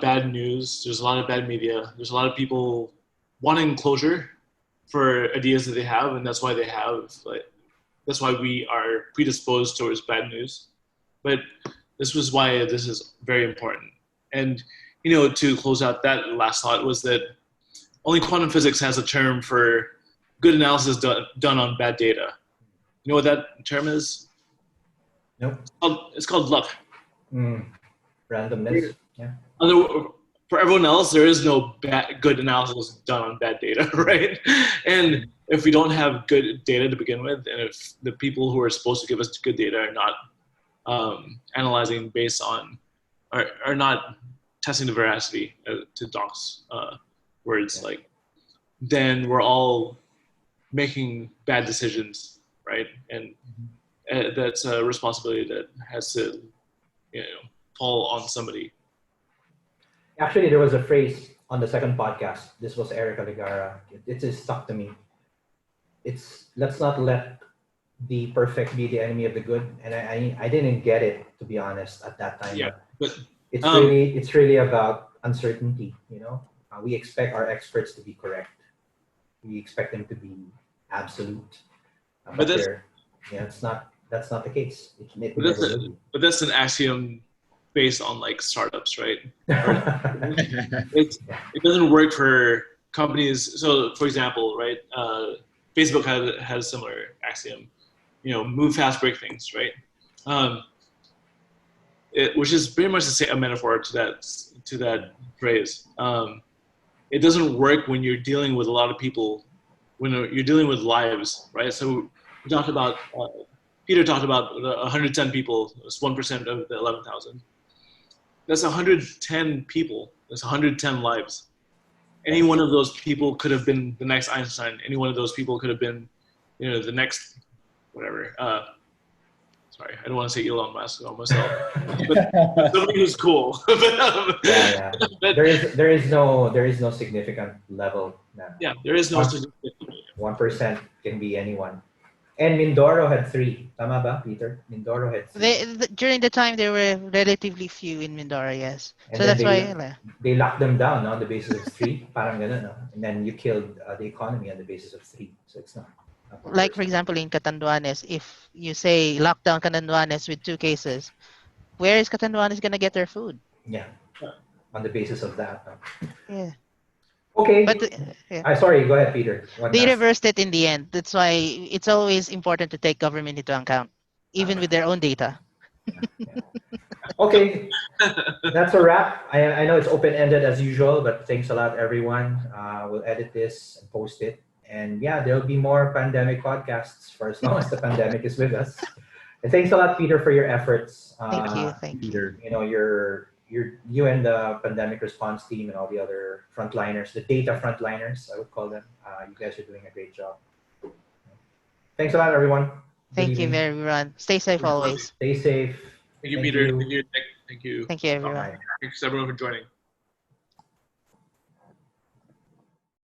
bad news. There's a lot of bad media. There's a lot of people wanting closure for ideas that they have, and that's why that's why we are predisposed towards bad news. But this was why this is very important. And to close out that last thought was that only quantum physics has a term for good analysis done on bad data. You know what that term is? Nope. It's called luck. Randomness. Yeah. For everyone else, there is no good analysis done on bad data, right? And if we don't have good data to begin with, and if the people who are supposed to give us good data are not analyzing based on, are not testing the veracity, to Doc's words, then we're all making bad decisions, right? And that's a responsibility that has to, fall on somebody. Actually, there was a phrase on the second podcast. This was Erica Ligara. It just stuck to me. Let's not let the perfect be the enemy of the good. And I didn't get it, to be honest, at that time. Yeah, but it's really about uncertainty. We expect our experts to be correct. We expect them to be absolute. But that's not the case. But that's an axiom based on like startups, right? It doesn't work for companies. So, for example, right? Facebook has a similar axiom. Move fast, break things, right? Which is pretty much a metaphor to that phrase. It doesn't work when you're dealing with a lot of people, when you're dealing with lives, right? So we talked about Peter talked about the 110 people. It's 1% of the 11,000. That's 110 people. That's 110 lives. Any one of those people could have been the next Einstein. Any one of those people could have been, the next whatever. Sorry, I don't want to say Elon Musk on myself, but somebody who's cool. Yeah. There is no significant level now. Yeah, there is no significant. 1% can be anyone. And Mindoro had 3. Tama ba, Peter? Mindoro had 3. During the time, there were relatively few in Mindoro, yes. And so then that's why they locked them down on the basis of 3. Parang ganun, no? And then you killed the economy on the basis of 3. So it's not. Like, for example, in Catanduanes, if you say lockdown Catanduanes with 2 cases, where is Catanduanes going to get their food? Yeah. On the basis of that. Yeah. Okay. But sorry, go ahead, Peter. They reversed it in the end. That's why it's always important to take government into account, even with their own data. Yeah. Okay, that's a wrap. I know it's open-ended as usual, but thanks a lot, everyone. We'll edit this and post it. And yeah, there'll be more pandemic podcasts for as long as the pandemic is with us. And thanks a lot, Peter, for your efforts. Thank you. You and the pandemic response team and all the other frontliners, the data frontliners, I would call them. You guys are doing a great job. Thanks a lot, everyone. Thank you, everyone. Stay safe always. Stay safe. Thank you, Peter. Thank you, Nick. Thank you. Thank you, everyone. Bye. Thanks everyone for joining.